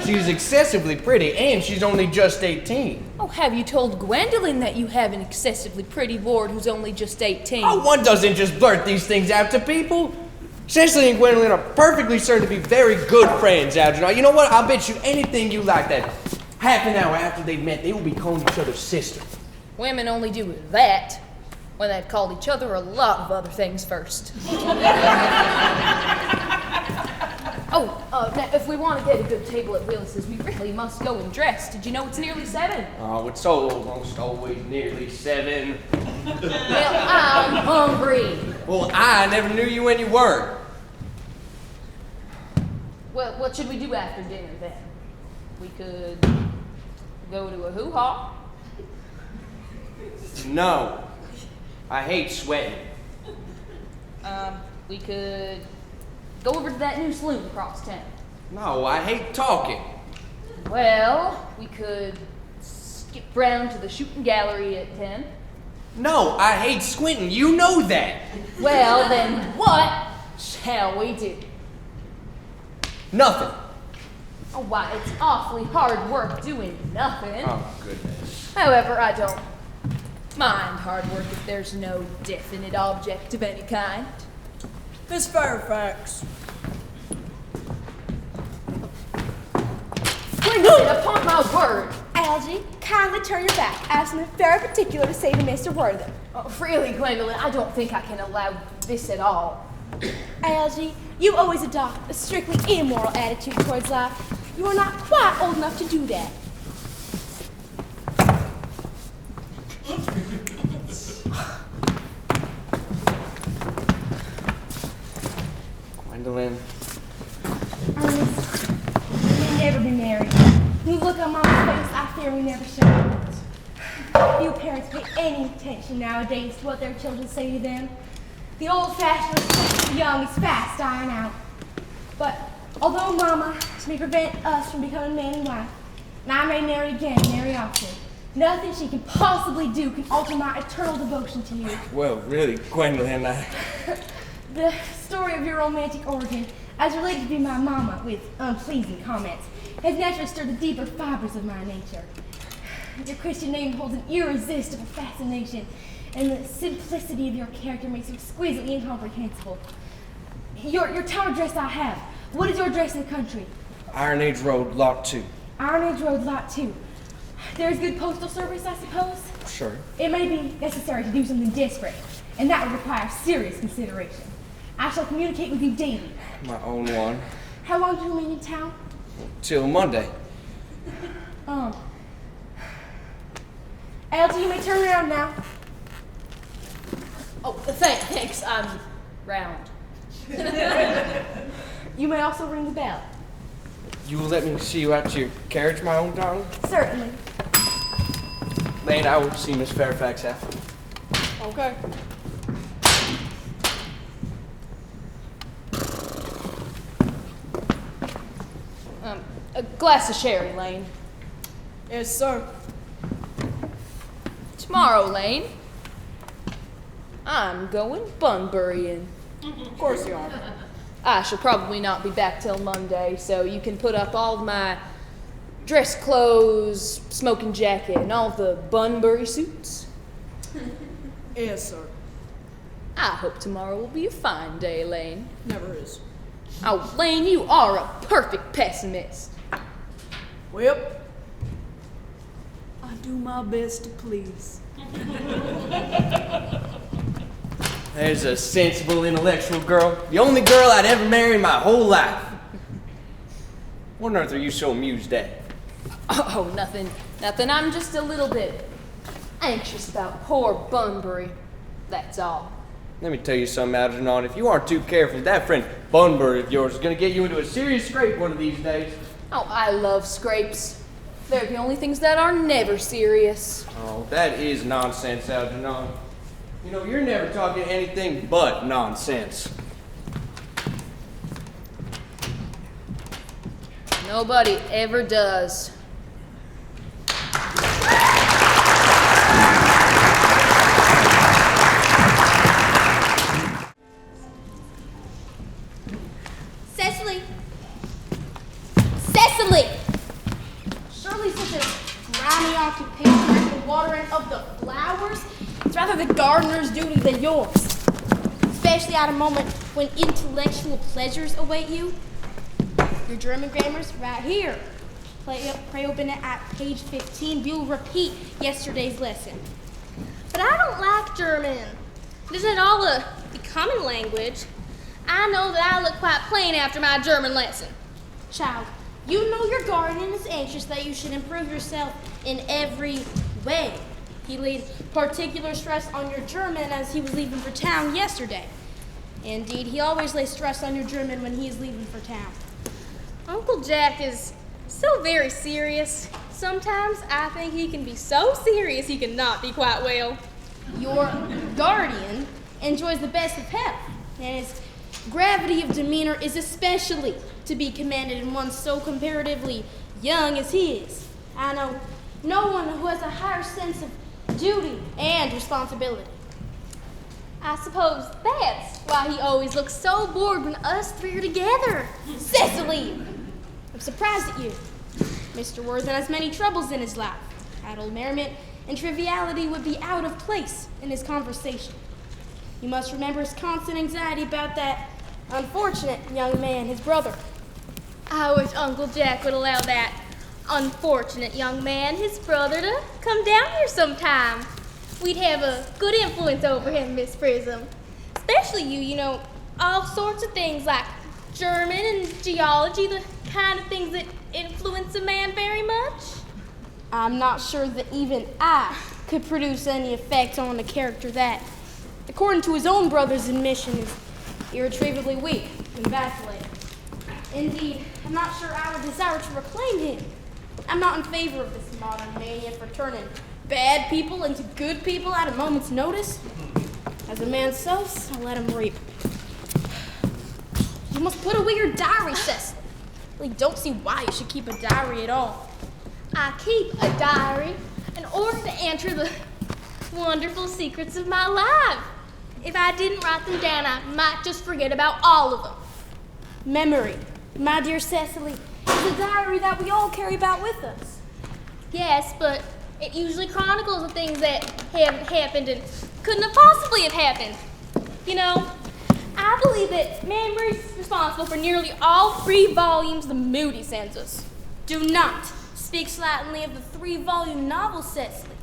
She's excessively pretty, and she's only just 18. Oh, have you told Gwendolyn that you have an excessively pretty ward who's only just 18? Oh, one doesn't just blurt these things out to people. Cecily and Gwendolyn are perfectly certain to be very good friends, Algernon. You know what? I'll bet you anything you like that half an hour after they've met, they will be calling each other sister. Women only do that when they've called each other a lot of other things first. Now, if we want to get a good table at Willis's, we really must go and dress. Did you know it's nearly 7? Oh, it's almost always nearly 7. Well, I'm hungry. Well, I never knew you when you weren't. Well, what should we do after dinner then? We could go to a hoo-ha. No. I hate sweating. We could go over to that new saloon across town. No, I hate talking. Well, we could skip round to the shooting gallery at 10. No, I hate squinting. You know that. Well, then what shall we do? Nothing. Oh, why, it's awfully hard work doing nothing. Oh, goodness. However, I don't mind hard work if there's no definite object of any kind. Miss Fairfax. Gwendolyn, upon my word. Algie, kindly turn your back. I have something very particular to say to Mr. Worthing. Oh, really, Gwendolyn, I don't think I can allow this at all. Algie, you always adopt a strictly immoral attitude towards life. You are not quite old enough to do that. Gwendolyn. Ernest, we'll never be married. When you look on Mama's face, I fear we never shall. Few parents pay any attention nowadays to what their children say to them. The old-fashioned respect for the young is fast dying out. But although Mama may prevent us from becoming man and wife, and I may marry again, marry often, nothing she can possibly do can alter my eternal devotion to you. Well, really, Gwendolyn, The story of your romantic origin, as related to my mama with unpleasing comments, has naturally stirred the deeper fibers of my nature. Your Christian name holds an irresistible fascination, and the simplicity of your character makes it exquisitely incomprehensible. Your town address I have. What is your address in the country? Iron Age Road, Lot 2. Iron Age Road, Lot 2. There is good postal service, I suppose? Sure. It may be necessary to do something desperate, and that would require serious consideration. I shall communicate with you daily. My own one. How long do you remain in town? Till Monday. Algie, you may turn around now. Oh, thanks, I'm round. You may also ring the bell. You will let me see you out to your carriage, my own darling? Certainly. Lane, I will see Miss Fairfax after. Okay. A glass of sherry, Lane. Yes, sir. Tomorrow, Lane, I'm going Bunburying. Of course you are. I shall probably not be back till Monday, so you can put up all of my dress clothes, smoking jacket, and all the Bunbury suits. Yes, sir. I hope tomorrow will be a fine day, Lane. Never is. Oh, Lane, you are a perfect pessimist. Well, I do my best to please. There's a sensible, intellectual girl. The only girl I'd ever marry in my whole life. What on earth are you so amused at? Oh, nothing. I'm just a little bit anxious about poor Bunbury. That's all. Let me tell you something, Algernon. If you aren't too careful, that friend Bunbury of yours is going to get you into a serious scrape one of these days. Oh, I love scrapes. They're the only things that are never serious. Oh, that is nonsense, Algernon. You know, you're never talking anything but nonsense. Nobody ever does. occupation as the watering of the flowers. It's rather the gardener's duty than yours. Especially at a moment when intellectual pleasures await you. Your German grammar's right here. Pray open it at page 15. We'll repeat yesterday's lesson. But I don't like German. It isn't at all a becoming language. I know that I look quite plain after my German lesson. Child, you know your guardian is anxious that you should improve yourself in every way. He laid particular stress on your German as he was leaving for town yesterday. Indeed, he always lays stress on your German when he is leaving for town. Uncle Jack is so very serious. Sometimes I think he can be so serious he cannot be quite well. Your guardian enjoys the best of health, and his gravity of demeanor is especially to be commended in one so comparatively young as he is. I know no one who has a higher sense of duty and responsibility. I suppose that's why he always looks so bored when us three are together. Cecily! I'm surprised at you. Mr. Worthen has many troubles in his life. Idle merriment and triviality would be out of place in his conversation. You must remember his constant anxiety about that unfortunate young man, his brother. I wish Uncle Jack would allow that unfortunate young man, his brother, to come down here sometime. We'd have a good influence over him, Miss Prism. Especially you know, all sorts of things like German and geology, the kind of things that influence a man very much. I'm not sure that even I could produce any effect on a character that, according to his own brother's admission, is irretrievably weak and vacillating. Indeed, I'm not sure I would desire to reclaim him. I'm not in favor of this modern mania for turning bad people into good people at a moment's notice. As a man sows, so let him reap. You must put away your diary, Cecily. I really don't see why you should keep a diary at all. I keep a diary in order to enter the wonderful secrets of my life. If I didn't write them down, I might just forget about all of them. Memory, my dear Cecily, is a diary that we all carry about with us. Yes, but it usually chronicles the things that haven't happened and couldn't have possibly have happened. You know, I believe that memory is responsible for nearly all 3 volumes the Moody sends us. Do not speak slightingly of the 3-volume novel, Cecily.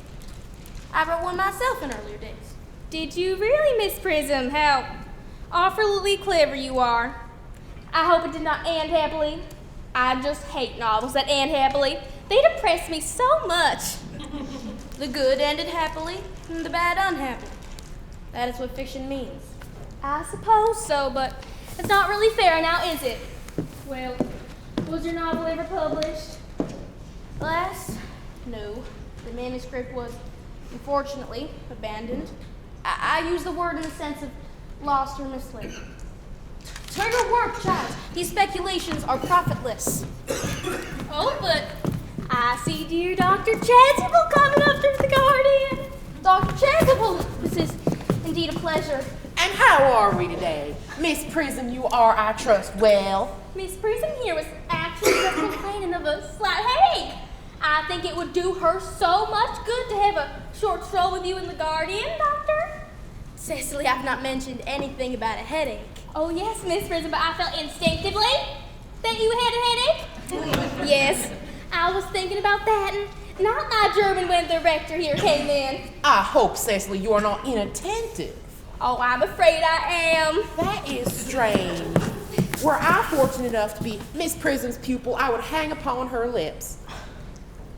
I wrote one myself in earlier days. Did you really, Miss Prism? How awfully clever you are. I hope it did not end happily. I just hate novels that end happily. They depress me so much. The good ended happily, and the bad unhappily. That is what fiction means. I suppose so, but it's not really fair now, is it? Well, was your novel ever published? Alas, no. The manuscript was, unfortunately, abandoned. I use the word in the sense of lost or mislaid. To your work, child. These speculations are profitless. Oh, but I see dear Dr. Chasuble coming up through the garden. Dr. Chasuble, this is indeed a pleasure. And how are we today? Miss Prism, you are, I trust, well. Miss Prism here was actually just complaining of a slight headache. I think it would do her so much good to have a short stroll with you in the garden, Doctor. Cecily, I've not mentioned anything about a headache. Oh, yes, Miss Prism, but I felt instinctively that you had a headache. Yes, I was thinking about that, and not my German when the rector here came in. I hope, Cecily, you are not inattentive. Oh, I'm afraid I am. That is strange. Were I fortunate enough to be Miss Prism's pupil, I would hang upon her lips.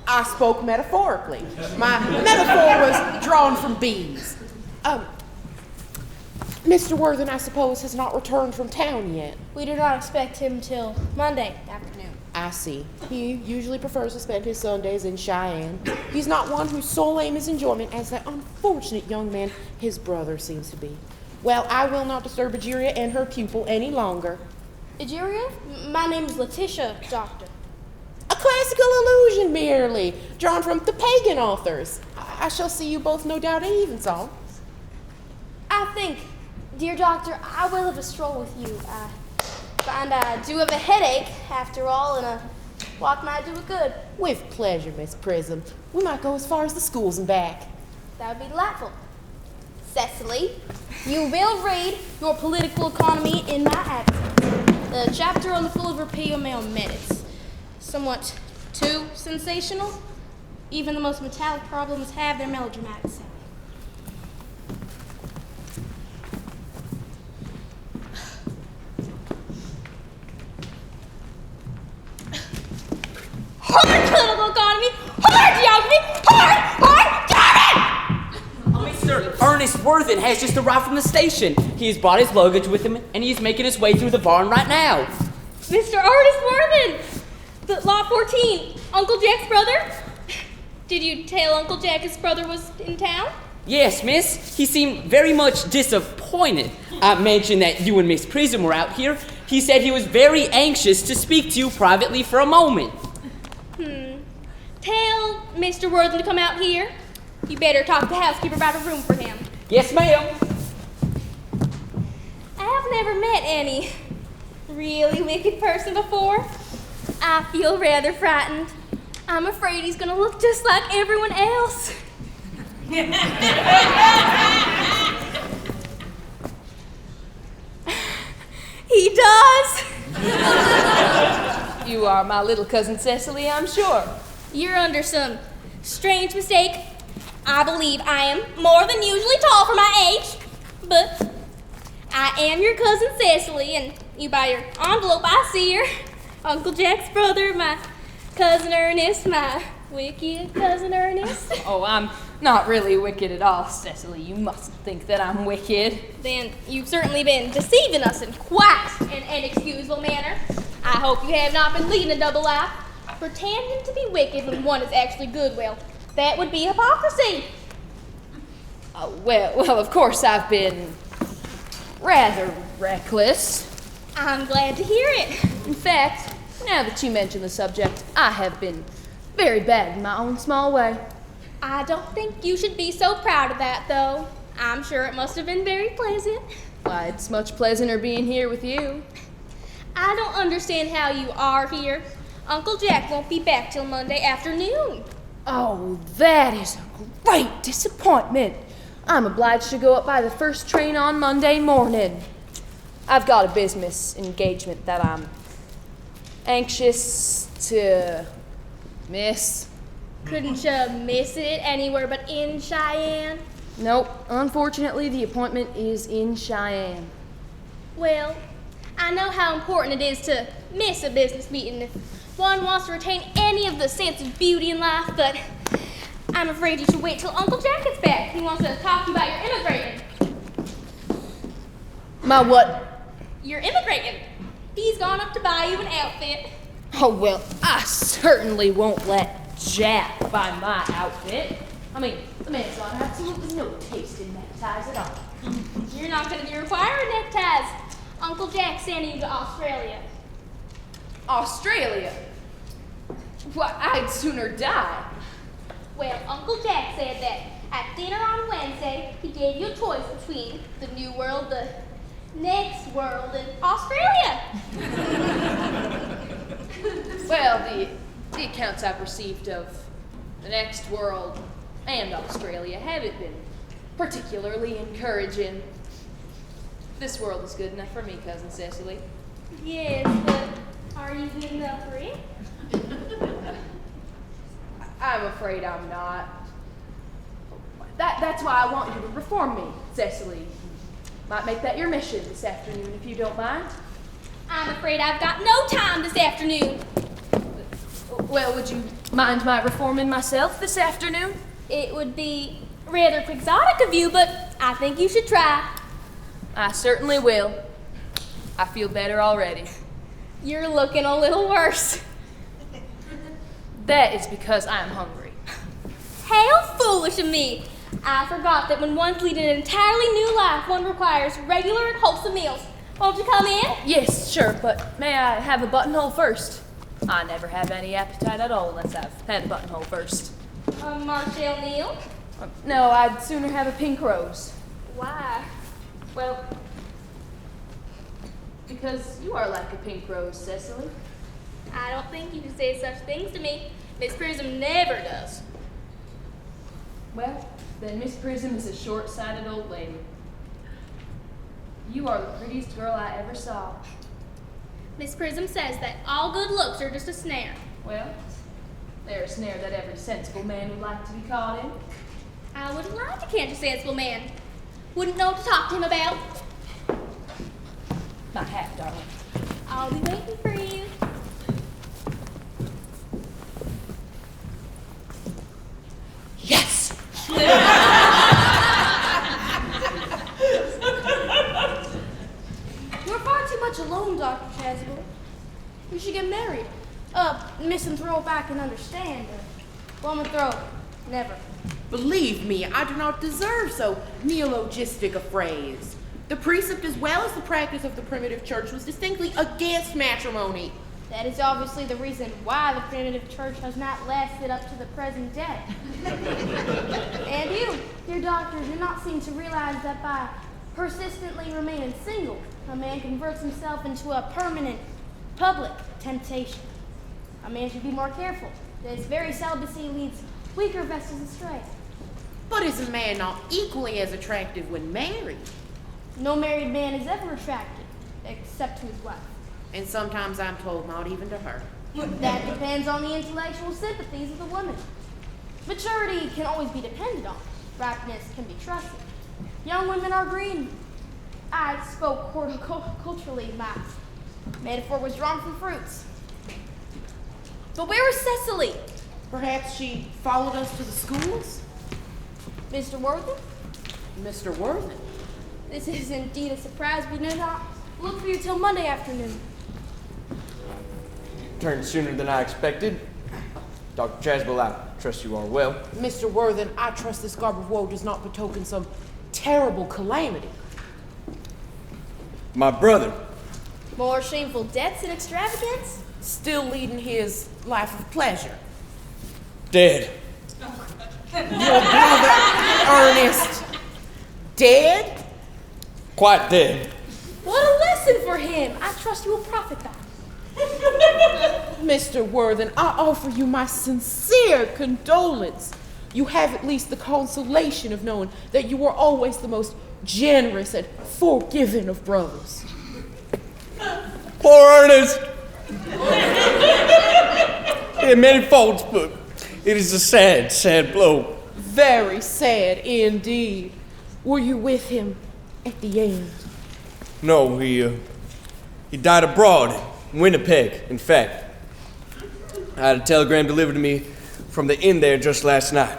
I spoke metaphorically. My metaphor was drawn from bees. Mr. Worthen, I suppose, has not returned from town yet. We do not expect him till Monday afternoon. I see. He usually prefers to spend his Sundays in Cheyenne. He's not one whose sole aim is enjoyment, as that unfortunate young man, his brother, seems to be. Well, I will not disturb Egeria and her pupil any longer. Egeria? My name is Letitia, Doctor. A classical allusion, merely, drawn from the pagan authors. I shall see you both, no doubt, at evensong. I think, dear Doctor, I will have a stroll with you. I find I do have a headache, after all, and a What might do it good? With pleasure, Miss Prism. We might go as far as the schools and back. That would be delightful. Cecily, you will read your political economy in my absence. The chapter on the full repeal mail minutes. Somewhat too sensational. Even the most metallic problems have their melodramatic side. Hard political economy, hard geography, hard, Mr. Ernest Worthen has just arrived from the station. He has brought his luggage with him, and he's making his way through the barn right now. Mr. Ernest Worthen! The Lot 14, Uncle Jack's brother? Did you tell Uncle Jack his brother was in town? Yes, miss. He seemed very much disappointed. I mentioned that you and Miss Prism were out here. He said he was very anxious to speak to you privately for a moment. Tell Mr. Worthen to come out here. You better talk to the housekeeper about a room for him. Yes, ma'am. I've never met any really wicked person before. I feel rather frightened. I'm afraid he's gonna look just like everyone else. He does. You are my little cousin Cecily, I'm sure. You're under some strange mistake. I believe I am more than usually tall for my age, but I am your cousin Cecily, and you by your envelope I see her. Uncle Jack's brother, my cousin Ernest, my wicked cousin Ernest. Oh, I'm not really wicked at all, Cecily. You mustn't think that I'm wicked. Then you've certainly been deceiving us in quite an inexcusable manner. I hope you have not been leading a double life, pretending to be wicked when one is actually good. Well, that would be hypocrisy. Well, of course I've been rather reckless. I'm glad to hear it. In fact, now that you mention the subject, I have been very bad in my own small way. I don't think you should be so proud of that, though. I'm sure it must have been very pleasant. Why, it's much pleasanter being here with you. I don't understand how you are here. Uncle Jack won't be back till Monday afternoon. Oh, that is a great disappointment. I'm obliged to go up by the first train on Monday morning. I've got a business engagement that I'm anxious to miss. Couldn't you miss it anywhere but in Cheyenne? Nope, unfortunately the appointment is in Cheyenne. Well, I know how important it is to miss a business meeting if one wants to retain any of the sense of beauty in life, but I'm afraid you should wait till Uncle Jack gets back. He wants to talk to you about your immigrating. My what? You're immigrating. He's gone up to buy you an outfit. Oh, well, I certainly won't let Jack buy my outfit. I mean, the man's got absolutely no taste in neckties at all. You're not going to be requiring neckties. Uncle Jack's sending you to Australia. Australia? Why, I'd sooner die. Well, Uncle Jack said that at dinner on Wednesday, he gave you a choice between the New World, the Next World, and Australia. Well, the accounts I've received of the Next World and Australia haven't been particularly encouraging. This world is good enough for me, Cousin Cecily. Yes, but are you good enough for it? I'm afraid I'm not. That's why I want you to reform me, Cecily. Might make that your mission this afternoon, if you don't mind. I'm afraid I've got no time this afternoon. Well, would you mind my reforming myself this afternoon? It would be rather quixotic of you, but I think you should try. I certainly will. I feel better already. You're looking a little worse. That is because I'm hungry. How foolish of me! I forgot that when one's leading an entirely new life, one requires regular and wholesome meals. Won't you come in? Yes, sure, but may I have a buttonhole first? I never have any appetite at all unless I've had a buttonhole first. Marshall Neal? No, I'd sooner have a pink rose. Why? Well, because you are like a pink rose, Cecily. I don't think you can say such things to me. Miss Prism never does. Well, then Miss Prism is a short-sighted old lady. You are the prettiest girl I ever saw. Miss Prism says that all good looks are just a snare. Well, they're a snare that every sensible man would like to be caught in. I wouldn't like to catch a sensible man. Wouldn't know what to talk to him about. My hat, darling. I'll be waiting for you. Yes! You're far too much alone, Dr. Chasuble. You should get married. Misanthrope, I can understand. Womanthrope, never. Believe me, I do not deserve so neologistic a phrase. The precept as well as the practice of the primitive church was distinctly against matrimony. That is obviously the reason why the primitive church has not lasted up to the present day. And you, dear doctor, do not seem to realize that by persistently remaining single, a man converts himself into a permanent public temptation. A man should be more careful. This very celibacy leads weaker vessels astray. But is a man not equally as attractive when married? No married man is ever attracted, except to his wife. And sometimes I'm told not even to her. That depends on the intellectual sympathies of the woman. Maturity can always be depended on. Ripeness can be trusted. Young women are green. I spoke horticulturally. My metaphor was drawn from fruits. But where is Cecily? Perhaps she followed us to the schools? Mr. Worthing? Mr. Worthing? This is indeed a surprise. We did not look for you till Monday afternoon. Turned sooner than I expected. Dr. Chasuble, I trust you are well. Mr. Worthing, I trust this garb of woe does not betoken some terrible calamity. My brother. More shameful debts and extravagance? Still leading his life of pleasure. Dead. Your brother, Ernest, dead? Quite dead. What a lesson for him. I trust you will profit by it. Mr. Worthing, I offer you my sincere condolence. You have at least the consolation of knowing that you were always the most generous and forgiving of brothers. Poor Ernest. He had many faults, but it is a sad, sad blow. Very sad indeed. Were you with him at the end? No, he died abroad, in Winnipeg, in fact. I had a telegram delivered to me from the inn there just last night.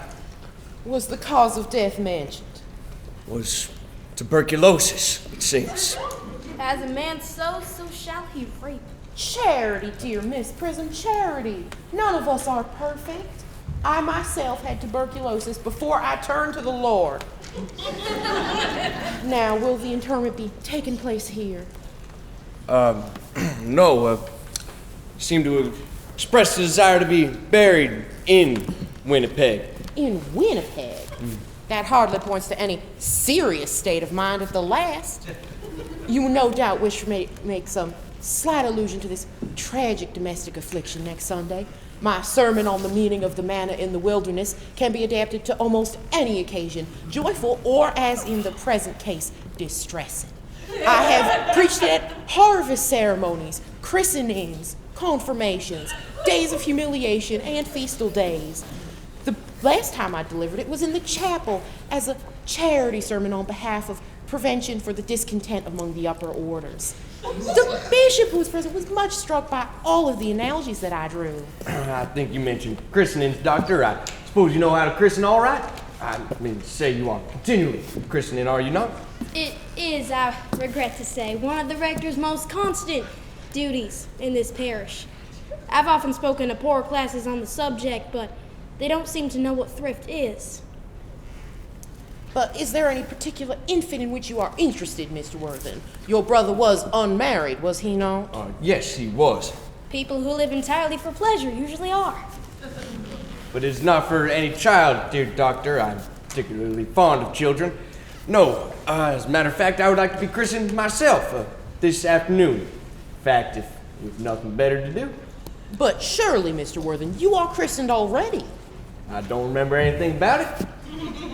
Was the cause of death mentioned? Was tuberculosis, it seems. As a man sows, so shall he reap. Charity, dear Miss Prism, charity. None of us are perfect. I myself had tuberculosis before I turned to the Lord. Now, will the interment be taking place here? No, seemed to have expressed a desire to be buried in Winnipeg. In Winnipeg? That hardly points to any serious state of mind at the last. You no doubt wish to make some slight allusion to this tragic domestic affliction next Sunday. My sermon on the meaning of the manna in the wilderness can be adapted to almost any occasion, joyful or, as in the present case, distressing. I have preached it at harvest ceremonies, christenings, confirmations, days of humiliation, and feastal days. The last time I delivered it was in the chapel as a charity sermon on behalf of prevention for the discontent among the upper orders. The bishop who was present was much struck by all of the analogies that I drew. I think you mentioned christenings, Doctor. I suppose you know how to christen all right? I mean, say you are continually christening, are you not? It is, I regret to say, one of the rector's most constant duties in this parish. I've often spoken to poor classes on the subject, but they don't seem to know what thrift is. But is there any particular infant in which you are interested, Mr. Worthing? Your brother was unmarried, was he not? Yes, he was. People who live entirely for pleasure usually are. But it's not for any child, dear Doctor. I'm particularly fond of children. No, as a matter of fact, I would like to be christened myself this afternoon. In fact, if you've nothing better to do. But surely, Mr. Worthing, you are christened already. I don't remember anything about it.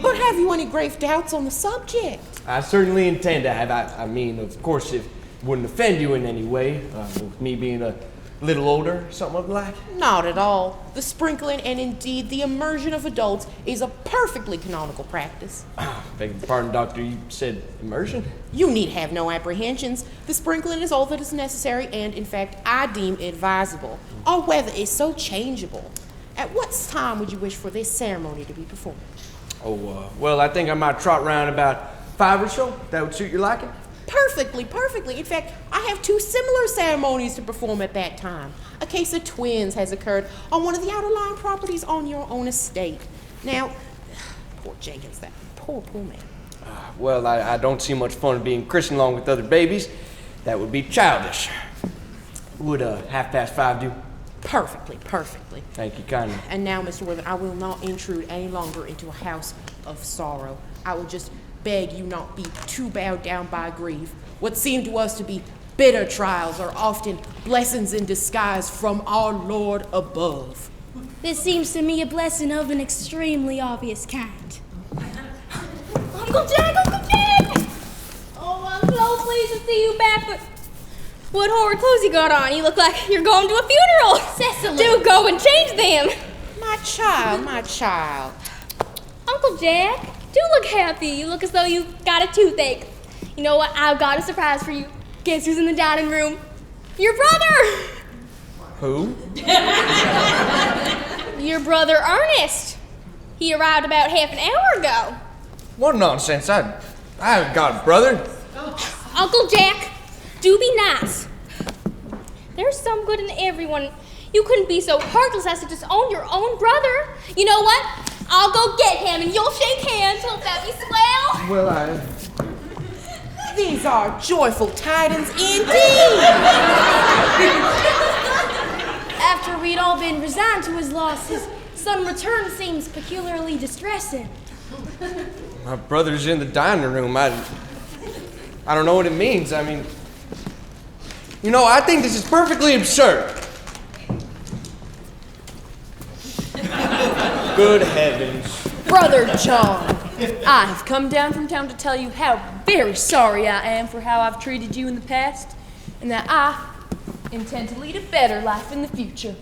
But have you any grave doubts on the subject? I certainly intend to have. I mean, of course, if it wouldn't offend you in any way, with me being a little older, something of the like. Not at all. The sprinkling and indeed the immersion of adults is a perfectly canonical practice. Beg your pardon, Doctor, you said immersion? You need have no apprehensions. The sprinkling is all that is necessary and, in fact, I deem advisable. Our weather is so changeable. At what time would you wish for this ceremony to be performed? Oh, well, I think I might trot round about 5 or so. That would suit your liking? Perfectly, perfectly. In fact, I have 2 similar ceremonies to perform at that time. A case of twins has occurred on one of the outer-lying properties on your own estate. Now, poor Jenkins, that poor man. Well, I don't see much fun in being christened along with other babies. That would be childish. Would 5:30 do? Perfectly, perfectly. Thank you kindly. And now, Mr. Worthing, I will not intrude any longer into a house of sorrow. I will just beg you not be too bowed down by grief. What seem to us to be bitter trials are often blessings in disguise from our Lord above. This seems to me a blessing of an extremely obvious kind. Uncle Jack! Uncle Jack! Oh, I'm so pleased to see you back, but what horrid clothes you got on? You look like you're going to a funeral. Cecily! Do go and change them. My child, my child. Uncle Jack, do look happy. You look as though you got a toothache. You know what? I've got a surprise for you. Guess who's in the dining room? Your brother! Who? Your brother Ernest. He arrived about half an hour ago. What nonsense. I haven't got a brother. Uncle Jack, do be nice. There's some good in everyone. You couldn't be so heartless as to disown your own brother. You know what? I'll go get him and you'll shake hands. Hope that be swell. Well, These are joyful tidings indeed. After we'd all been resigned to his loss, his sudden return seems peculiarly distressing. my brother's in the dining room. I don't know what it means. I mean, you know, I think this is perfectly absurd. Good heavens. Brother John, I have come down from town to tell you how very sorry I am for how I've treated you in the past, and that I intend to lead a better life in the future.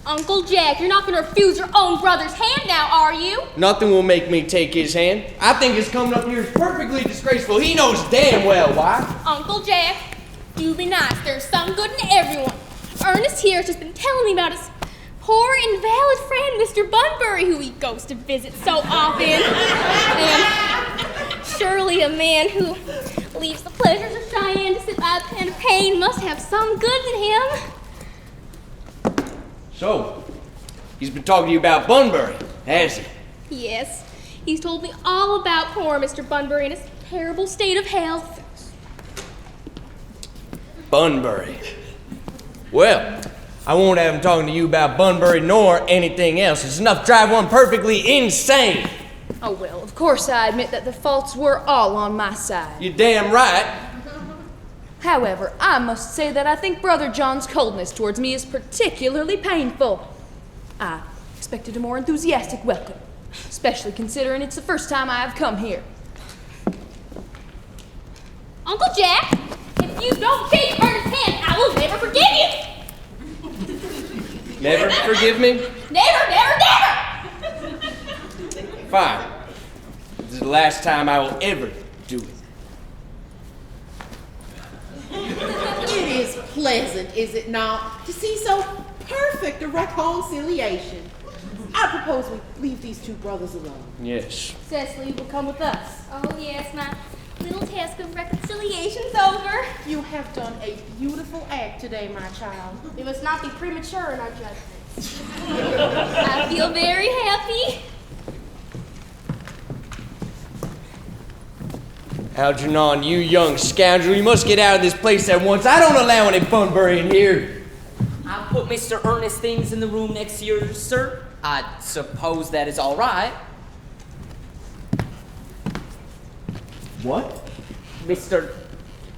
Uncle Jack, you're not going to refuse your own brother's hand now, are you? Nothing will make me take his hand. I think his coming up here is perfectly disgraceful. He knows damn well why. Uncle Jack, do be nice. There's some good in everyone. Ernest here has just been telling me about his poor invalid friend, Mr. Bunbury, who he goes to visit so often. And surely a man who leaves the pleasures of Cheyenne to sit by a pen of pain must have some good in him. So, he's been talking to you about Bunbury, has he? Yes, he's told me all about poor Mr. Bunbury and his terrible state of health. Bunbury. Well, I won't have him talking to you about Bunbury nor anything else. It's enough to drive one perfectly insane. Oh, well, of course I admit that the faults were all on my side. You're damn right. However, I must say that I think Brother John's coldness towards me is particularly painful. I expected a more enthusiastic welcome, especially considering it's the first time I have come here. Uncle Jack, if you don't shake Ernest's hand, I will never forgive you. Never forgive me? Never, never, never. Fine. This is the last time I will ever do it. It is pleasant, is it not, to see so perfect a reconciliation. I propose we leave these 2 brothers alone. Yes. Cecily will come with us. Oh yes, my little task of reconciliation's over. You have done a beautiful act today, my child. We must not be premature in our judgments. I feel very happy. Algernon, you young scoundrel, you must get out of this place at once. I don't allow any Bunbury in here. I'll put Mr. Ernest things in the room next to yours, sir. I suppose that is all right. What? Mr.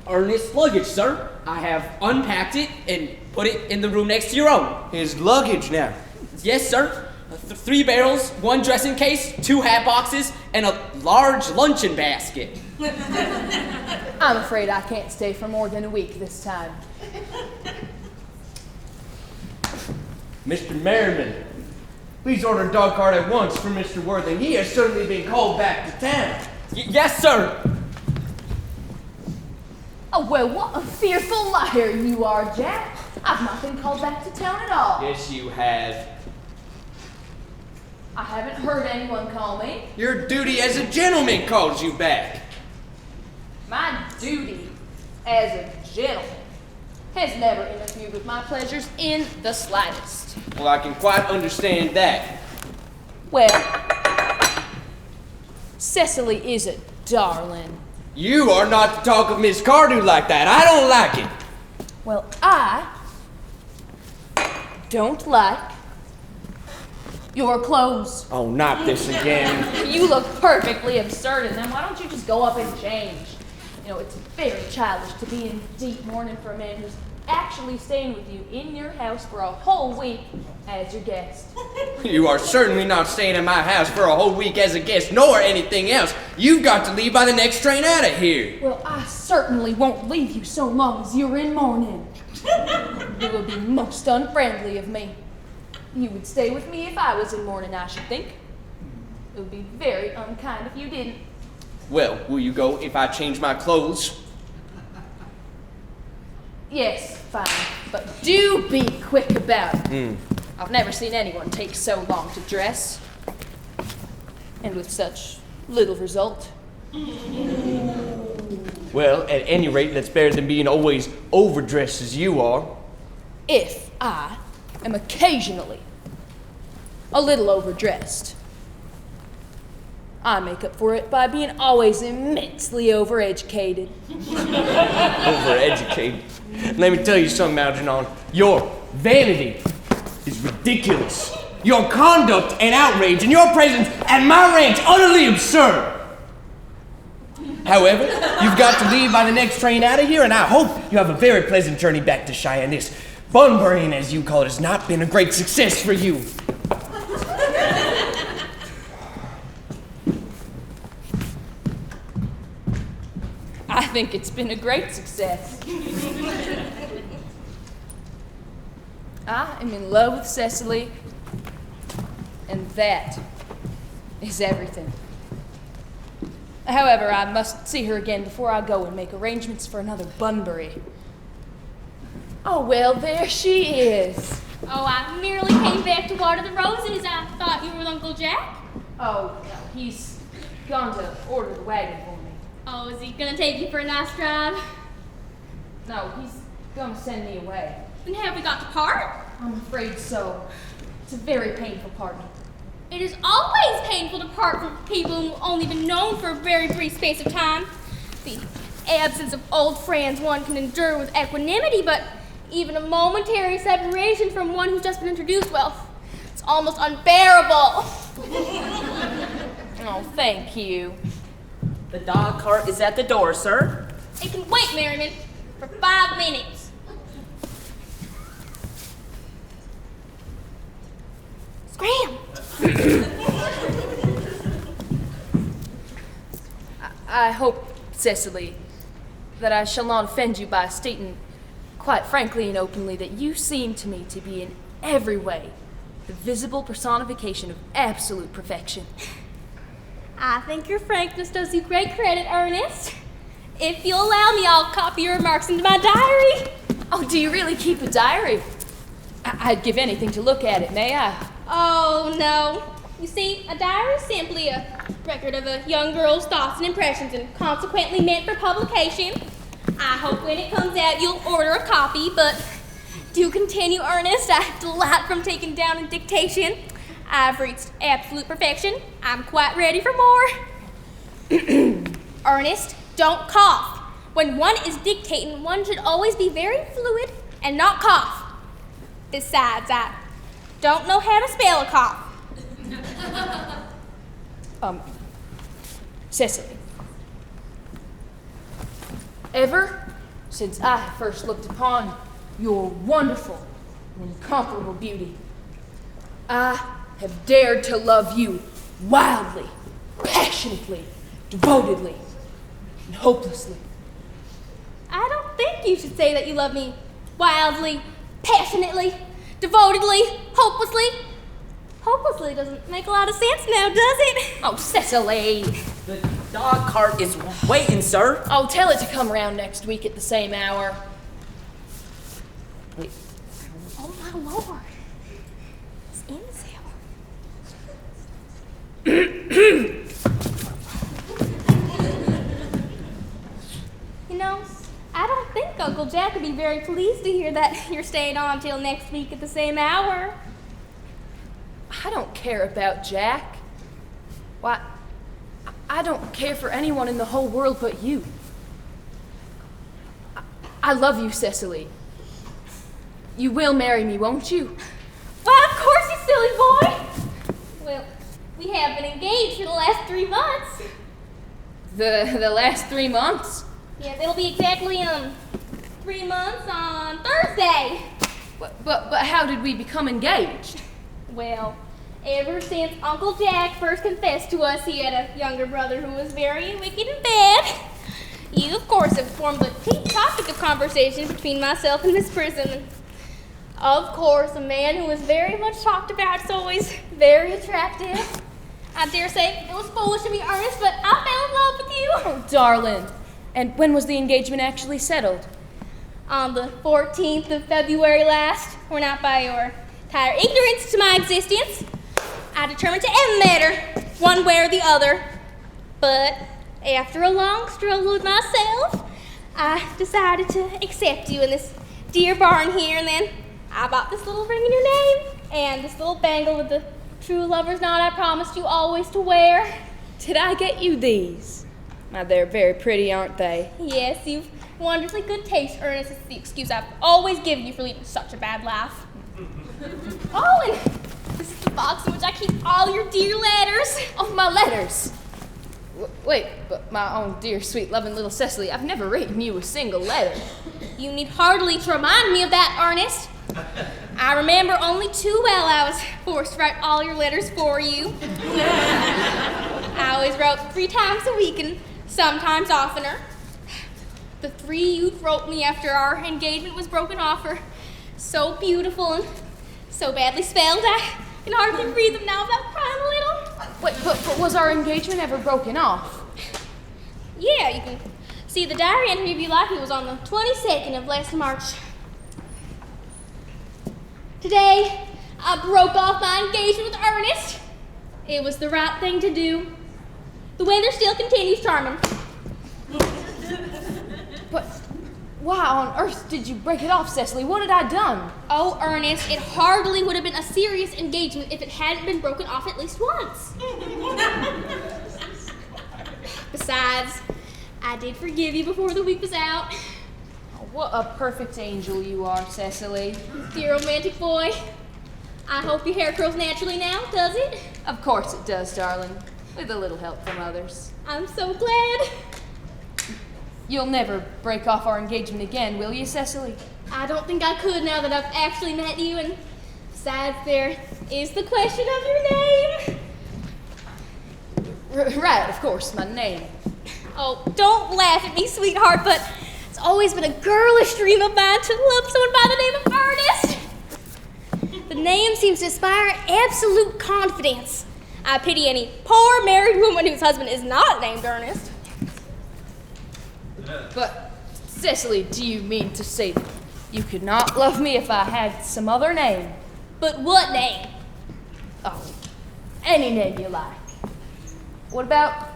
Ernest's luggage, sir. I have unpacked it and put it in the room next to your own. His luggage now. Yes, sir. 3 barrels, 1 dressing case, 2 hat boxes, and a large luncheon basket. I'm afraid I can't stay for more than a week this time. Mr. Merriman, please order a dog cart at once for Mr. Worthing. He has certainly been called back to town. Yes, sir. Oh, well, what a fearful liar you are, Jack. I've not been called back to town at all. Yes, you have. I haven't heard anyone call me. Your duty as a gentleman calls you back. My duty as a gentleman has never interfered with my pleasures in the slightest. Well, I can quite understand that. Well, Cecily is a darling. You are not to talk of Miss Cardew like that. I don't like it. Well, I don't like your clothes. Oh, not this again. You look perfectly absurd in them. Why don't you just go up and change? You know, it's very childish to be in deep mourning for a man who's actually staying with you in your house for a whole week as your guest. You are certainly not staying in my house for a whole week as a guest, nor anything else. You've got to leave by the next train out of here. Well, I certainly won't leave you so long as you're in mourning. It would be most unfriendly of me. You would stay with me if I was in mourning, I should think. It would be very unkind if you didn't. Well, will you go if I change my clothes? Yes, fine. But do be quick about it. I've never seen anyone take so long to dress. And with such little result. Well, at any rate, that's better than being always overdressed as you are. If I am occasionally a little overdressed, I make up for it by being always immensely overeducated. Overeducated. Let me tell you something, Algernon. Your vanity is ridiculous. Your conduct an outrage, and your presence at my ranch utterly absurd. However, you've got to leave by the next train out of here, and I hope you have a very pleasant journey back to Cheyenne. This bunburying, as you call it, has not been a great success for you. I think it's been a great success. I am in love with Cecily, and that is everything. However, I must see her again before I go and make arrangements for another Bunbury. Oh, well, there she is. Oh, I merely came back to water the roses. I thought you were with Uncle Jack. Oh, no, he's gone to order the wagon for me. Oh, is he gonna take you for a nice drive? No, he's gonna send me away. Then have we got to part? I'm afraid so. It's a very painful parting. It is always painful to part from people who've only been known for a very brief space of time. The absence of old friends one can endure with equanimity, but even a momentary separation from one who's just been introduced, well, it's almost unbearable. Oh, thank you. The dog cart is at the door, sir. It can wait, Merriman, for 5 minutes. Scram! I hope, Cecily, that I shall not offend you by stating quite frankly and openly that you seem to me to be in every way the visible personification of absolute perfection. I think your frankness does you great credit, Ernest. If you'll allow me, I'll copy your remarks into my diary. Oh, do you really keep a diary? I'd give anything to look at it, may I? Oh, no. You see, a diary is simply a record of a young girl's thoughts and impressions and consequently meant for publication. I hope when it comes out you'll order a copy, but do continue, Ernest. I delight from taking down in dictation. I've reached absolute perfection. I'm quite ready for more. Ernest, don't cough. When one is dictating, one should always be very fluid and not cough. Besides, I don't know how to spell a cough. Cecily. Ever since I have first looked upon your wonderful and incomparable beauty. I have dared to love you wildly, passionately, devotedly, and hopelessly. I don't think you should say that you love me wildly, passionately, devotedly, hopelessly. Hopelessly doesn't make a lot of sense now, does it? Oh, Cecily! The dog cart is waiting, sir. Oh, tell it to come around next week at the same hour. Wait. Oh my lord. It's Incel. You know, I don't think Uncle Jack would be very pleased to hear that you're staying on till next week at the same hour. I don't care about Jack. Why, I don't care for anyone in the whole world but you. I love you, Cecily. You will marry me, won't you? Well, of course, you silly boy. Well, we have been engaged for the last 3 months. The last 3 months? Yes, it'll be exactly 3 months on Thursday. But how did we become engaged? Well, ever since Uncle Jack first confessed to us he had a younger brother who was very wicked and bad, you, of course, have formed the chief topic of conversation between myself and Miss Prism. Of course, a man who is very much talked about is always very attractive. I dare say it was foolish of me, Ernest, but I fell in love with you. Oh, darling. And when was the engagement actually settled? On the 14th of February last, when out by your entire ignorance to my existence, I determined to end the matter, one way or the other. But after a long struggle with myself, I decided to accept you in this dear barn here, and then I bought this little ring in your name, and this little bangle with the true lover's knot I promised you always to wear. Did I get you these? My, they're very pretty, aren't they? Yes, you've wonderfully good taste, Ernest. It's the excuse I've always given you for leading such a bad life. Oh, and this is the box in which I keep all your dear letters. Oh, my letters. Wait, but my own dear, sweet, loving little Cecily, I've never written you a single letter. You need hardly to remind me of that, Ernest. I remember only too well I was forced to write all your letters for you. I always wrote 3 times a week and sometimes oftener. The 3 you wrote me after our engagement was broken off are so beautiful and so badly spelled I can hardly read them now without crying a little. Wait, but was our engagement ever broken off? Yeah, you can see the diary entry if you like. It was on the 22nd of last March. Today, I broke off my engagement with Ernest. It was the right thing to do. The weather still continues charming. But why on earth did you break it off, Cecily? What had I done? Oh, Ernest, it hardly would have been a serious engagement if it hadn't been broken off at least once. Besides, I did forgive you before the week was out. Oh, what a perfect angel you are, Cecily. Dear romantic boy. I hope your hair curls naturally now, does it? Of course it does, darling. With a little help from others. I'm so glad. You'll never break off our engagement again, will you, Cecily? I don't think I could now that I've actually met you, and besides, there is the question of your name. Right, of course, my name. Oh, don't laugh at me, sweetheart, but it's always been a girlish dream of mine to love someone by the name of Ernest. The name seems to inspire absolute confidence. I pity any poor married woman whose husband is not named Ernest. But, Cecily, do you mean to say that you could not love me if I had some other name? But what name? Oh, any name you like. What about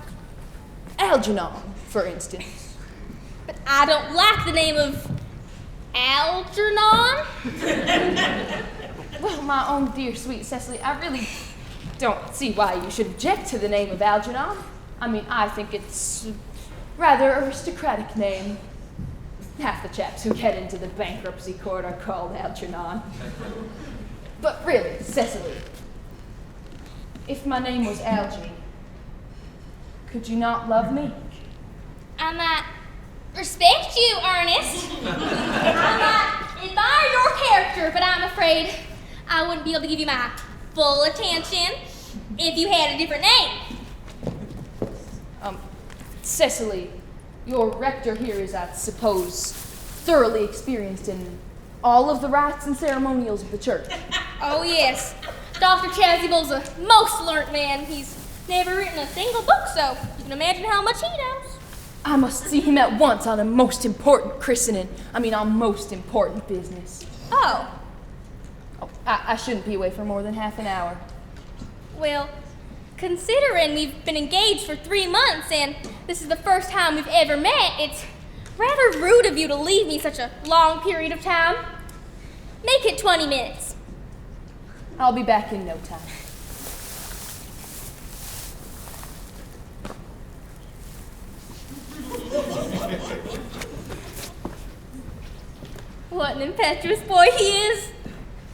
Algernon, for instance? But I don't like the name of Algernon. Well, my own dear sweet Cecily, I really don't see why you should object to the name of Algernon. I mean, I think it's a rather aristocratic name. Half the chaps who get into the bankruptcy court are called Algernon. But really, Cecily, if my name was Algie, could you not love me? I might respect you, Ernest. I might admire your character, but I'm afraid I wouldn't be able to give you my full attention if you had a different name. Cecily, your rector here is, I suppose, thoroughly experienced in all of the rites and ceremonials of the church. Oh, yes. Dr. Chasubles a most learned man. He's never written a single book, so you can imagine how much he knows. I must see him at once on a most important christening. On most important business. Oh, I shouldn't be away for more than half an hour. well, considering we've been engaged for 3 months and this is the first time we've ever met, it's rather rude of you to leave me such a long period of time. Make it 20 minutes. I'll be back in no time. What an impetuous boy he is.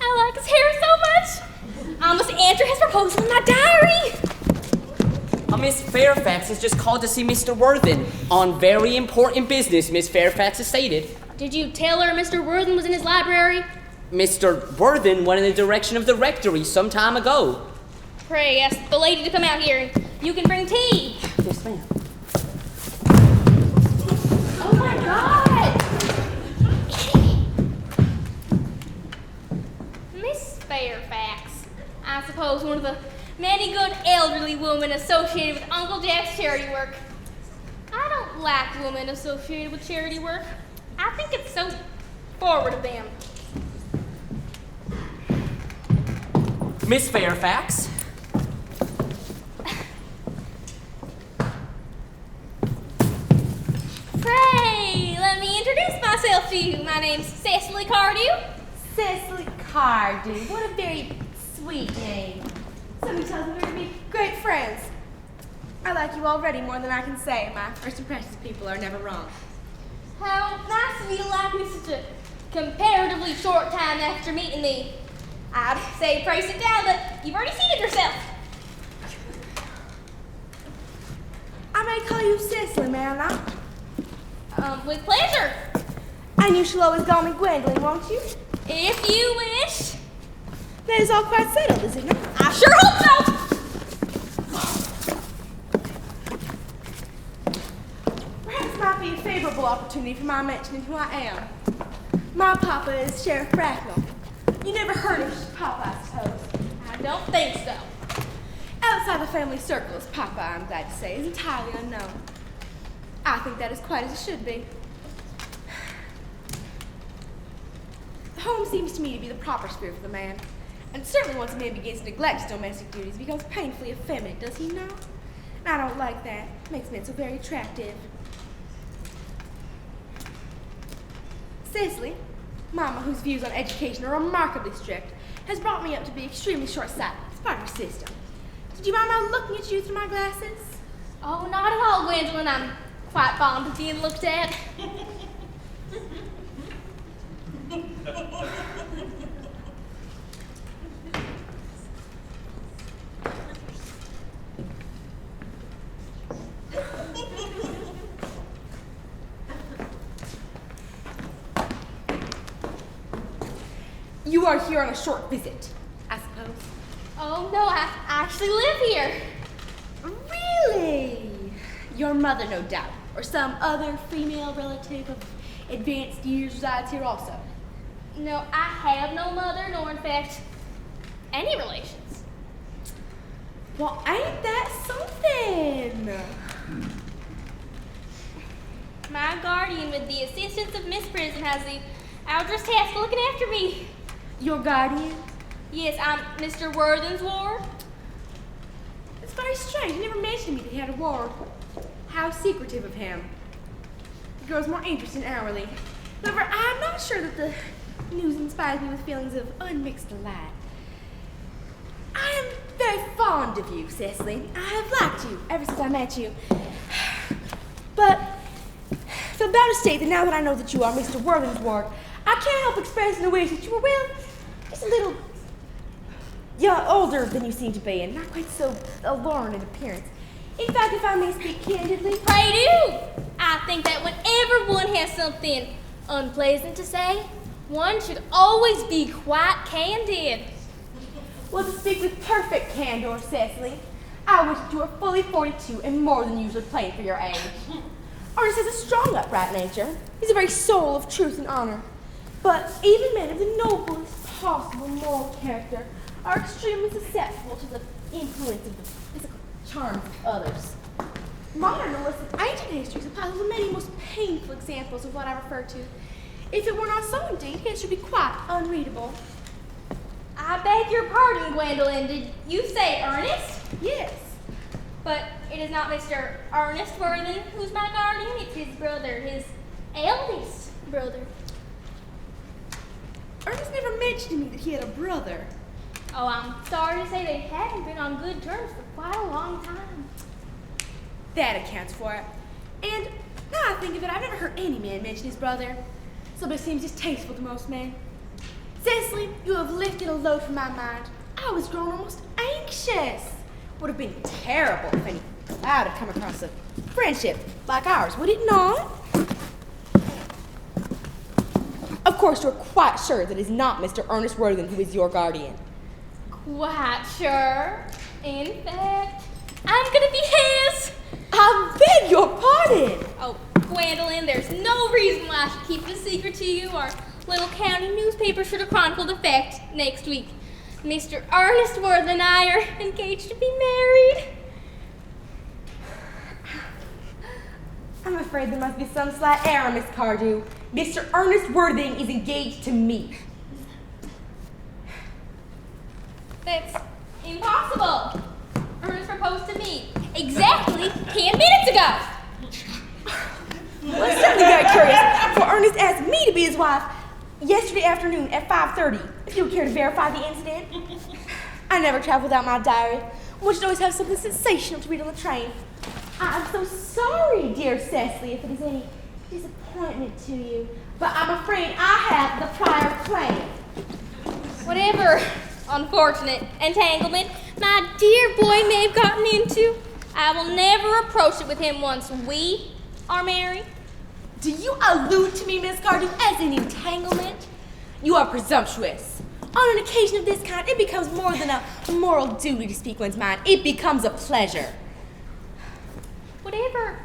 I like his hair so much. I must enter his proposal in my diary. Miss Fairfax has just called to see Mr. Worthen on very important business, Miss Fairfax has stated. Did you tell her Mr. Worthen was in his library? Mr. Worthen went in the direction of the rectory some time ago. Pray ask the lady to come out here and you can bring tea. Yes, ma'am. Oh my God! Miss Fairfax, I suppose one of the many good elderly women associated with Uncle Jack's charity work. I don't like women associated with charity work. I think it's so forward of them. Miss Fairfax. Pray, let me introduce myself to you. My name's Cecily Cardew. Cecily Cardew. What a very sweet name. Somebody tells me we're going to be great friends. I like you already more than I can say. My first impressions of people are never wrong. How nice of you to like me such a comparatively short time after meeting me. I'd say pray sit down, but you've already seated yourself. I may call you Cecily, may I not? With pleasure. And you shall always call me Gwendolyn, won't you? If you wish. That is all quite settled, is it not? I sure hope so. Perhaps it might be a favorable opportunity for my mentioning who I am. My papa is Sheriff Bracknell. You never heard of Papa, I suppose. I don't think so. Outside the family circles, Papa, I'm glad to say, is entirely unknown. I think that is quite as it should be. The home seems to me to be the proper sphere for the man. And certainly once a man begins to neglect his domestic duties, he becomes painfully effeminate, does he not? And I don't like that. It makes men so very attractive. Cecily, Mama, whose views on education are remarkably strict, has brought me up to be extremely short-sighted. It's part of her system. Did you mind my looking at you through my glasses? Oh, not at all, Gwendolyn. I'm quite fond of being looked at. You are here on a short visit, I suppose. Oh, no, I actually live here. Really? Your mother, no doubt, or some other female relative of advanced years resides here also. No, I have no mother, nor in fact, any relations. Well, ain't that something? My guardian, with the assistance of Miss Prism, has the arduous task of looking after me. Your guardian? Yes, I'm Mr. Worthen's ward. It's very strange. He never mentioned to me that he had a ward. How secretive of him. He grows more interesting hourly. However, I'm not sure that the news inspires me with feelings of unmixed delight. I am very fond of you, Cecily. I have liked you ever since I met you. But I feel bound to state that now that I know that you are Mr. Worthen's ward, I can't help expressing a wish that you were, well, just a little older than you seem to be, and not quite so alluring in appearance. In fact, if I may speak candidly, Pray do. I think that whenever one has something unpleasant to say, one should always be quite candid. well, to speak with perfect candor, Cecily, I wish that you were fully 42 and more than usually plain for your age. Ernest has a strong, upright nature. He's a very soul of truth and honor. But even men of the noblest possible moral character are extremely susceptible to the influence of the physical charms of others. Modern illicit ancient history supplies the many most painful examples of what I refer to. If it were not so, indeed, it should be quite unreadable. I beg your pardon, Gwendolyn. Did you say Ernest? Yes. But it is not Mr. Ernest Worthing who's my guardian. It's his brother, his eldest brother. Ernest never mentioned to me that he had a brother. Oh, I'm sorry to say they haven't been on good terms for quite a long time. That accounts for it. And now I think of it, I've never heard any man mention his brother. So it seems distasteful to most men. Cecily, you have lifted a load from my mind. I was growing almost anxious. Would have been terrible if any cloud had come across a friendship like ours, would it not? Of course, you're quite sure that it is not Mr. Ernest Worthing who is your guardian. Quite sure. In fact, I'm gonna be his. I beg your pardon. Oh, Gwendolyn, there's no reason why I should keep it a secret to you. Our little county newspaper should have chronicled the fact next week. Mr. Ernest Worthing and I are engaged to be married. I'm afraid there must be some slight error, Miss Cardew. Mr. Ernest Worthing is engaged to me. That's impossible. Ernest proposed to me exactly 10 minutes ago. Well, it's certainly very curious, for Ernest asked me to be his wife yesterday afternoon at 5:30. If you would care to verify the incident. I never travel without my diary. One should always have something sensational to read on the train. I'm so sorry, dear Cecily, if it is any disappointment to you, but I'm afraid I have the prior claim. Whatever unfortunate entanglement my dear boy may have gotten into, I will never approach it with him once we are married. Do you allude to me, Miss Cardew, as an entanglement? You are presumptuous. On an occasion of this kind, it becomes more than a moral duty to speak one's mind. It becomes a pleasure. Whatever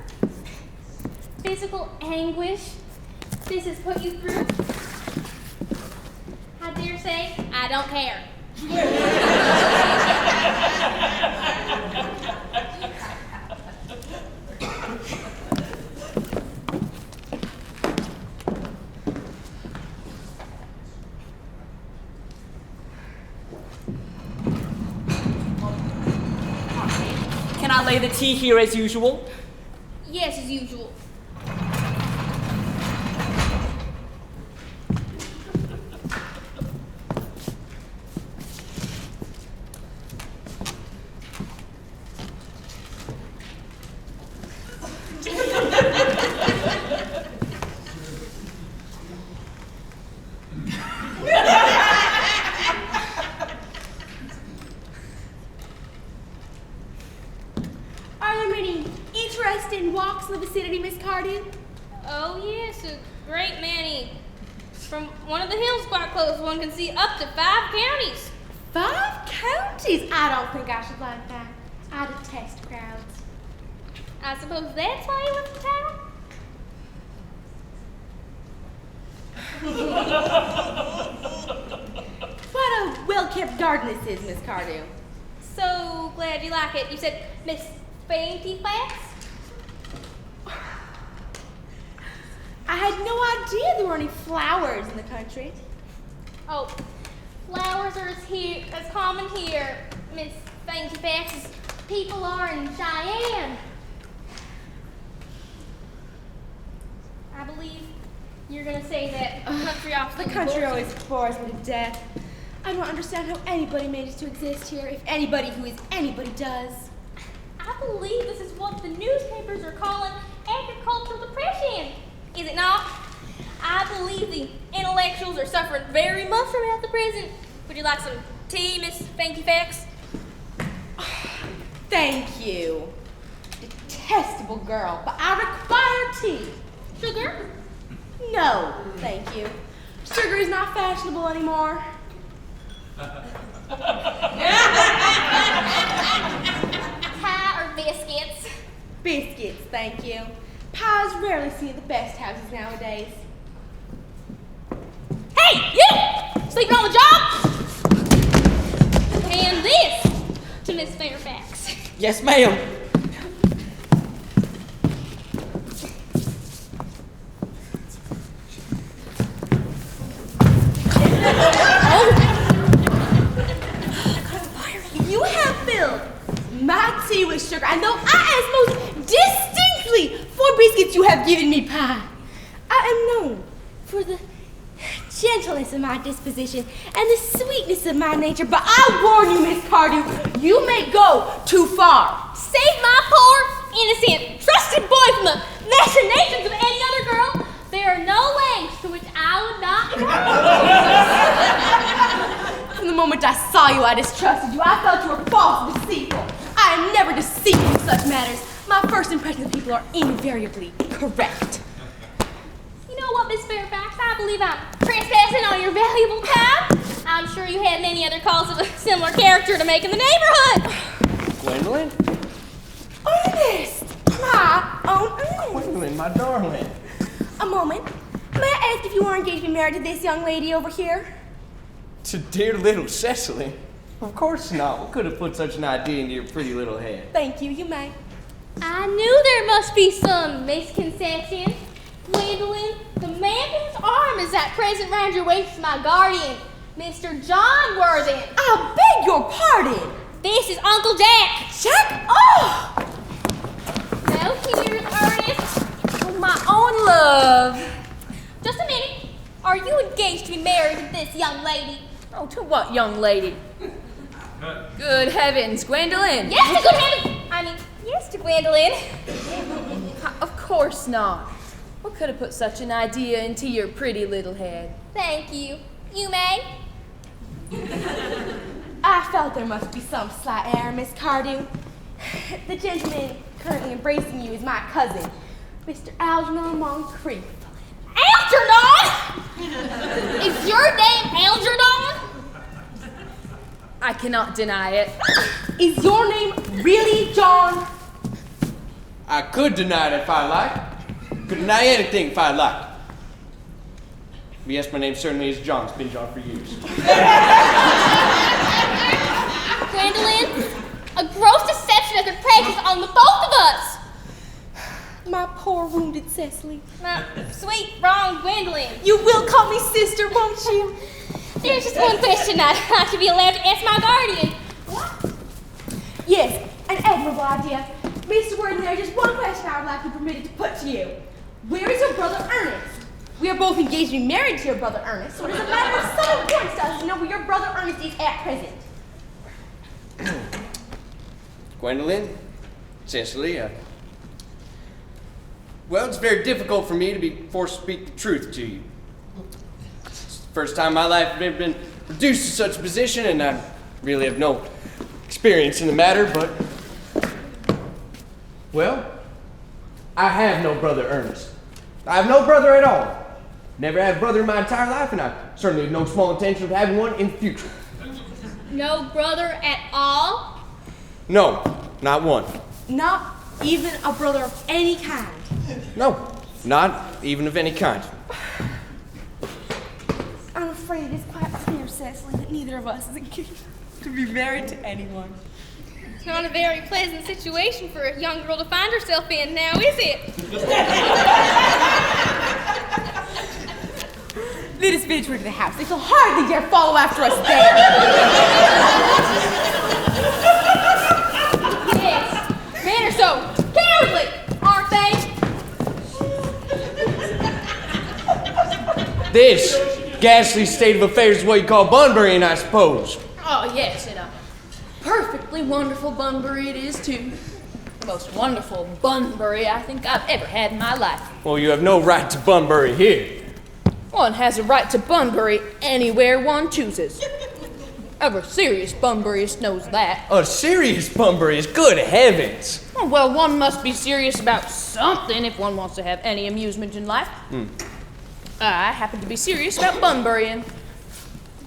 physical anguish this has put you through, I dare say I don't care. Can I lay the tea here as usual? Yes, as usual. Are there many interesting walks in the vicinity, Miss Cardew? Oh yes, a great many. From one of the hills quite close, one can see up to 5 counties. 5 counties? I don't think I should like that. I detest crowds. I suppose that's why you went to town? What a well-kept garden this is, Miss Cardew. So glad you like it. You said Miss Fainty Flats? I had no idea there were any flowers in the country. Oh, flowers are as common here, Miss Fainty Flats, as people are in Cheyenne. I believe you're gonna say that country off The country always bores me to death. I don't understand how anybody manages to exist here, if anybody who is anybody does. I believe this is what the newspapers are calling agricultural depression, is it not? I believe the intellectuals are suffering very much from it at the present. Would you like some tea, Miss Fanky Fax? Thank you. detestable girl, but I require tea. Sugar? No, thank you. Sugar is not fashionable anymore. Pie or biscuits? Biscuits, thank you. Pie is rarely seen at the best houses nowadays. Hey, you! Sleeping on the job? And this to Miss Fairfax. Yes, ma'am. You have filled my tea with sugar, and though I ask most distinctly for biscuits, you have given me pie. I am known for the gentleness of my disposition and the sweetness of my nature, but I warn you, Miss Cardew, you may go too far. Save my poor, innocent, trusted boy from the machinations of any other girl. There are no lengths to which I would not go. From the moment I saw you, I distrusted you. I felt you were false and deceitful. I am never deceived in such matters. My first impressions of people are invariably correct. You know what, Miss Fairfax? I believe I'm trespassing on your valuable time. I'm sure you had many other calls of a similar character to make in the neighborhood. Gwendolyn? Ernest! My own Ernest! Gwendolyn, my darling. A moment. May I ask if you are engaged to be married to this young lady over here? To dear little Cecily? Of course not. What could have put such an idea into your pretty little head? Thank you, you may. I knew there must be some misconception. Gwendolyn, the man whose arm is at present round your waist is my guardian, Mr. John Worthing. I beg your pardon. This is Uncle Jack. Jack? Oh! Now here's Ernest. Oh, my own love. Just a minute. Are you engaged to be married to this young lady? Oh, to what young lady? Good heavens, Gwendolyn. Yes, to good heavens. Yes, to Gwendolyn. Of course not. What could have put such an idea into your pretty little head? Thank you. You may. I felt there must be some slight error, Miss Cardew. The gentleman currently embracing you is my cousin, Mr. Algernon Moncrief. Algernon? Is your name Algernon? I cannot deny it. Is your name really John? I could deny it if I liked. Could deny anything if I liked. But yes, my name certainly is John. It's been John for years. Gwendolyn, a gross deception has been practiced on the both of us. My poor wounded Cecily. My sweet, wrong Gwendolyn. You will call me sister, won't you? There's just one question I'd like to be allowed to ask my guardian. Yes, an admirable idea. Mr. Worthing, there's just one question I would like to be permitted to put to you. Where is your brother Ernest? We are both engaged to be married to your brother Ernest, so it is a matter of some importance to us to know where your brother Ernest is at present. Gwendolyn, Cecily, well, it's very difficult for me to be forced to speak the truth to you. It's the first time in my life I've ever been reduced to such a position, and I really have no experience in the matter, but... Well, I have no brother Ernest. I have no brother at all. Never had a brother in my entire life, and I certainly have no small intention of having one in the future. No brother at all? No, not one. Not even a brother of any kind. No, not even of any kind. I'm afraid it is quite clear, Cecily, that neither of us is engaged to be married to anyone. It's not a very pleasant situation for a young girl to find herself in now, is it? Let us venture into the house. They shall hardly dare follow after us there. Yes. Men are so cowardly, aren't they? This ghastly state of affairs is what you call Bunburying, I suppose. Oh, yes, and a perfectly wonderful Bunbury it is, too. The most wonderful Bunbury I think I've ever had in my life. Well, you have no right to Bunbury here. One has a right to Bunbury anywhere one chooses. Ever serious Bunburyist knows that. A serious Bunburyist? Good heavens! Oh, well, one must be serious about something if one wants to have any amusement in life. I happen to be serious about Bunburying.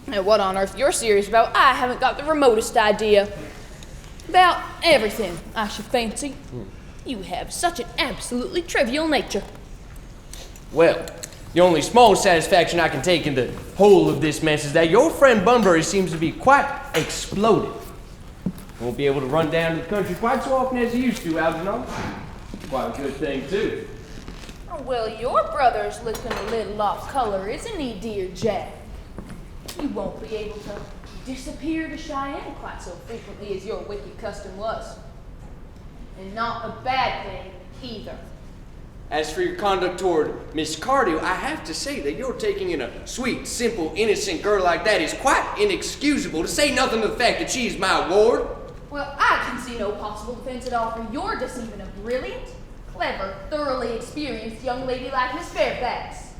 And what on earth you're serious about, I haven't got the remotest idea. About everything, I should fancy. You have such an absolutely trivial nature. Well, the only small satisfaction I can take in the whole of this mess is that your friend Bunbury seems to be quite exploded. Won't be able to run down to the country quite so often as he used to, Algernon. Quite a good thing, too. Oh, well, your brother's looking a little off color, isn't he, dear Jack? You won't be able to disappear to Cheyenne quite so frequently as your wicked custom was. And not a bad thing, either. As for your conduct toward Miss Cardew, I have to say that you're taking in a sweet, simple, innocent girl like that is quite inexcusable, to say nothing of the fact that she's my ward. Well, I can see no possible defense at all for your deceiving a brilliant, clever, thoroughly experienced young lady like Miss Fairfax.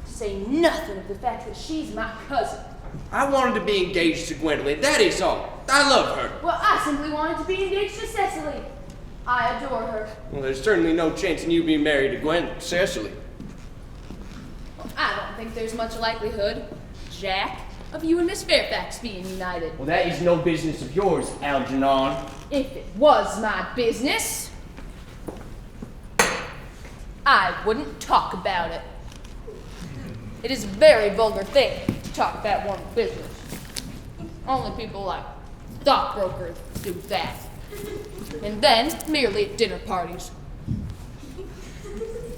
To say nothing of the fact that she's my cousin. I wanted to be engaged to Gwendolyn, that is all. I love her. Well, I simply wanted to be engaged to Cecily. I adore her. Well, there's certainly no chance in you being married to Cecily. I don't think there's much likelihood, Jack, of you and Miss Fairfax being united. Well, that is no business of yours, Algernon. If it was my business, I wouldn't talk about it. It is a very vulgar thing to talk about one's business. Only people like stockbrokers do that. And then merely at dinner parties.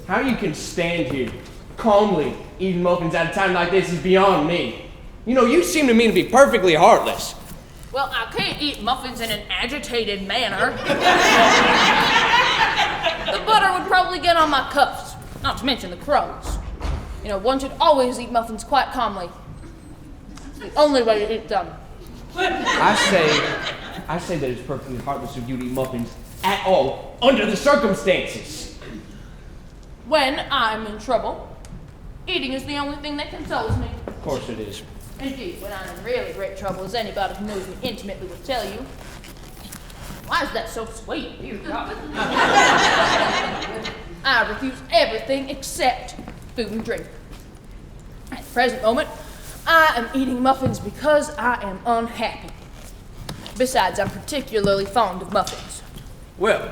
How you can stand here calmly eating muffins at a time like this is beyond me. You know, you seem to me to be perfectly heartless. Well, I can't eat muffins in an agitated manner. The butter would probably get on my cuffs, not to mention the crumbs. You know, one should always eat muffins quite calmly. It's the only way to eat them. I say that it's perfectly heartless of you to eat muffins at all, under the circumstances. When I'm in trouble, eating is the only thing that consoles me. Of course it is. Indeed, when I'm in really great trouble, as anybody who knows me intimately will tell you. Why is that so sweet, dear God? I refuse everything except food and drink. At the present moment, I am eating muffins because I am unhappy. Besides, I'm particularly fond of muffins. Well,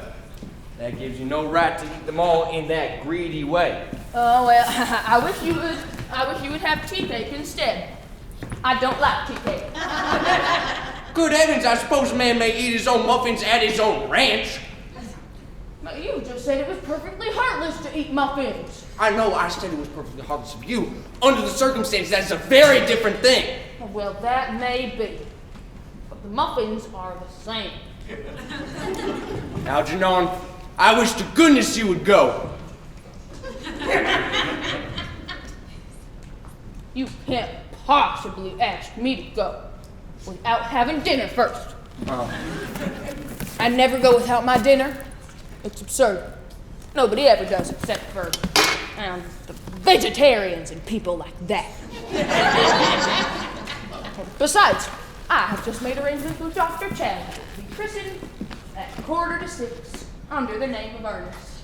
that gives you no right to eat them all in that greedy way. Oh, well, I wish you would have tea cake instead. I don't like tea cake. Good heavens, I suppose a man may eat his own muffins at his own ranch. But you just said it was perfectly heartless to eat muffins. I know, I said it was perfectly heartless of you. Under the circumstances, that's a very different thing. Well, that may be. But the muffins are the same. Algernon, I wish to goodness you would go. You can't possibly ask me to go without having dinner first. I never go without my dinner. It's absurd. Nobody ever does except for the vegetarians and people like that. Besides, I have just made arrangements with Dr. Chad to be christened at 5:45 under the name of Ernest.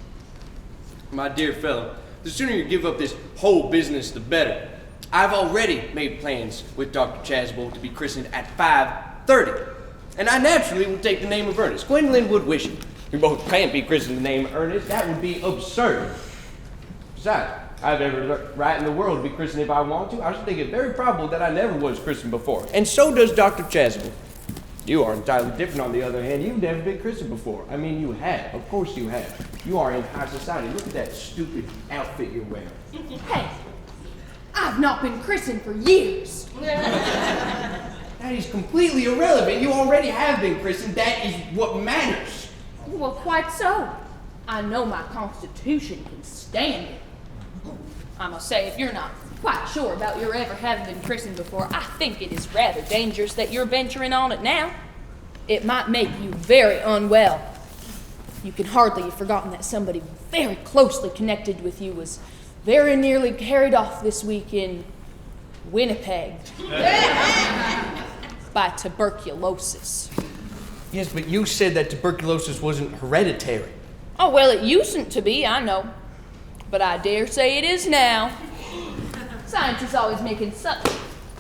My dear fellow, the sooner you give up this whole business, the better. I've already made plans with Dr. Chasuble to be christened at 5:30, and I naturally will take the name of Ernest. Gwendolyn would wish it. We both can't be christened the name Ernest. That would be absurd. Besides, I have every right in the world to be christened if I want to. I should think it very probable that I never was christened before. And so does Dr. Chasuble. You are entirely different, on the other hand. You've never been christened before. I mean, you have. Of course you have. You are in high society. Look at that stupid outfit you're wearing. Hey, I've not been christened for years. That is completely irrelevant. You already have been christened. That is what matters. Well, quite so. I know my constitution can stand it. I must say, if you're not quite sure about your ever having been christened before, I think it is rather dangerous that you're venturing on it now. It might make you very unwell. You can hardly have forgotten that somebody very closely connected with you was very nearly carried off this week in Winnipeg. by tuberculosis. Yes, but you said that tuberculosis wasn't hereditary. Oh, well, it usedn't to be, I know. But I dare say it is now. Science is always making such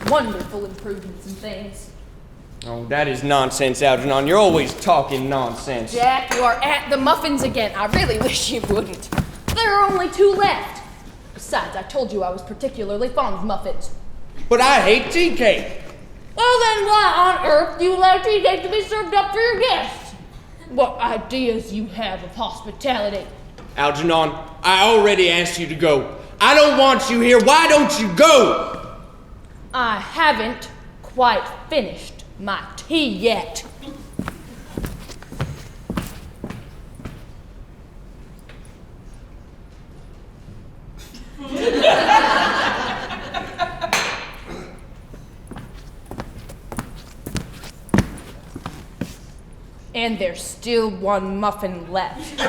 wonderful improvements in things. Oh, that is nonsense, Algernon. You're always talking nonsense. Jack, you are at the muffins again. I really wish you wouldn't. There are only 2 left. Besides, I told you I was particularly fond of muffins. But I hate tea cake. Well, then why on earth do you allow tea cake to be served up for your guests? What ideas you have of hospitality. Algernon, I already asked you to go. I don't want you here. Why don't you go? I haven't quite finished my tea yet. And there's still 1 muffin left. The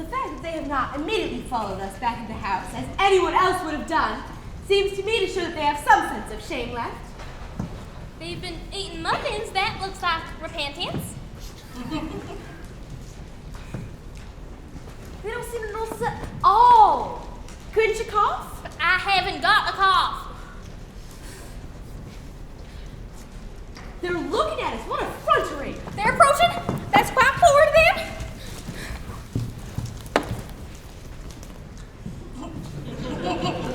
fact that they have not immediately followed us back into the house, as anyone else would have done, seems to me to show that they have some sense of shame left. They've been eating muffins. That looks like repentance. They don't seem to notice at all. Couldn't you cough? I haven't got a cough. They're looking at us. What effrontery. They're approaching. That's quite forward of them.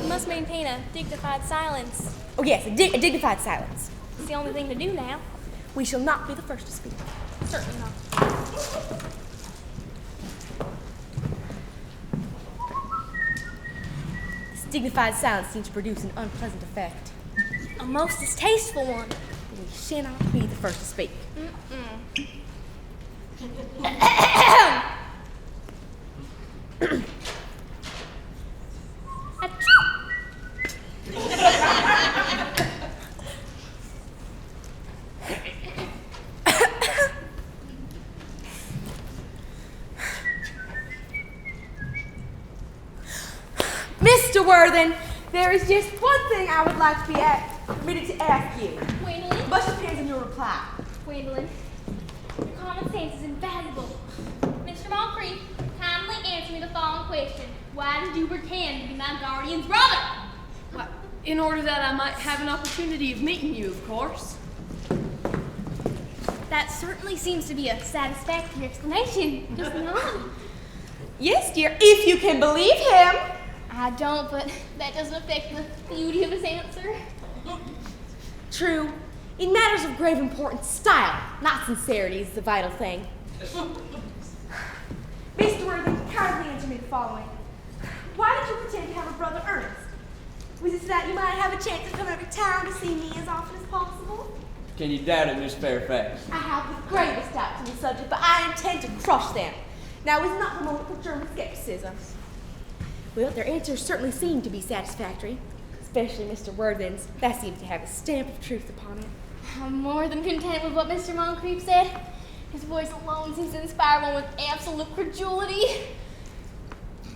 We must maintain a dignified silence. Oh yes, a dignified silence. It's the only thing to do now. We shall not be the first to speak. Certainly not. This dignified silence seems to produce an unpleasant effect. A most distasteful one. We shall not be the first to speak. Mr. Worthen, there is just one thing I would like to be permitted to ask you. Gwendolyn, Much depends on your reply. Gwendolyn, your common sense is invaluable. Mr. Moncrief, kindly answer me the following question. Why did you pretend to be my guardian's brother? Why, in order that I might have an opportunity of meeting you, of course. That certainly seems to be a satisfactory explanation, does it not? Yes, dear, if you can believe him. I don't, but that doesn't affect the beauty of his answer. True. In matters of grave importance, style, not sincerity, is the vital thing. Mr. Worthen, kindly answer me the following. Why did you pretend to have a brother Ernest? Was it so that you might have a chance of coming over to town to see me as often as possible? Can you doubt it, Miss Fairfax? I have the gravest doubts on the subject, but I intend to crush them. Now is not the moment for German skepticism. Well, their answers certainly seem to be satisfactory, especially Mr. Worthen's. That seems to have a stamp of truth upon it. I'm more than content with what Mr. Moncrief said. His voice alone seems to inspire one with absolute credulity.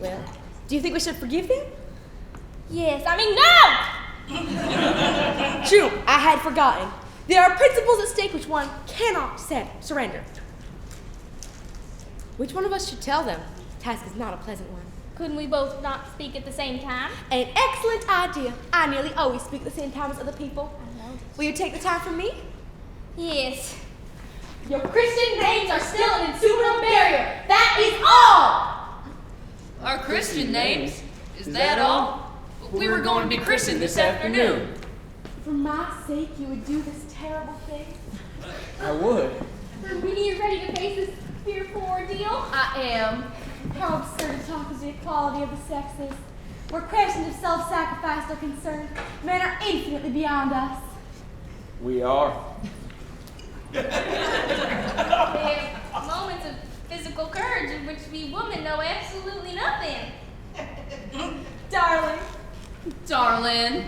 Well, do you think we should forgive them? Yes, I mean, no! True, I had forgotten. There are principles at stake which one cannot surrender. Which one of us should tell them? The task is not a pleasant one. Couldn't we both not speak at the same time? An excellent idea. I nearly always speak at the same time as other people. I know. Will you take the time from me? Yes. Your Christian names are still an insuperable barrier. That is all! Our Christian names? Is that all? We were going to be christened this afternoon. For my sake, you would do this terrible thing? I would. Are we ready to face this fearful ordeal? I am. How absurd to talk of the equality of the sexes. Where questions of self-sacrifice are concerned, men are infinitely beyond us. We are. They have moments of physical courage in which we women know absolutely nothing. Darling. Darling.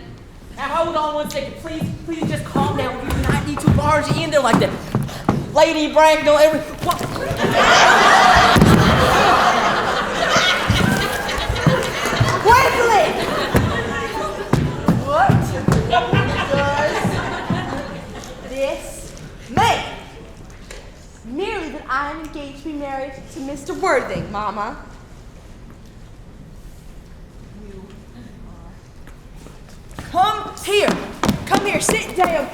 Now hold on one second, please just calm down. We do not need to argue. barge you in there like that. Lady Bracknell, every. Wesley! What does this mean? Merely that I am engaged to be married to Mr. Worthing, Mama. Come here, sit down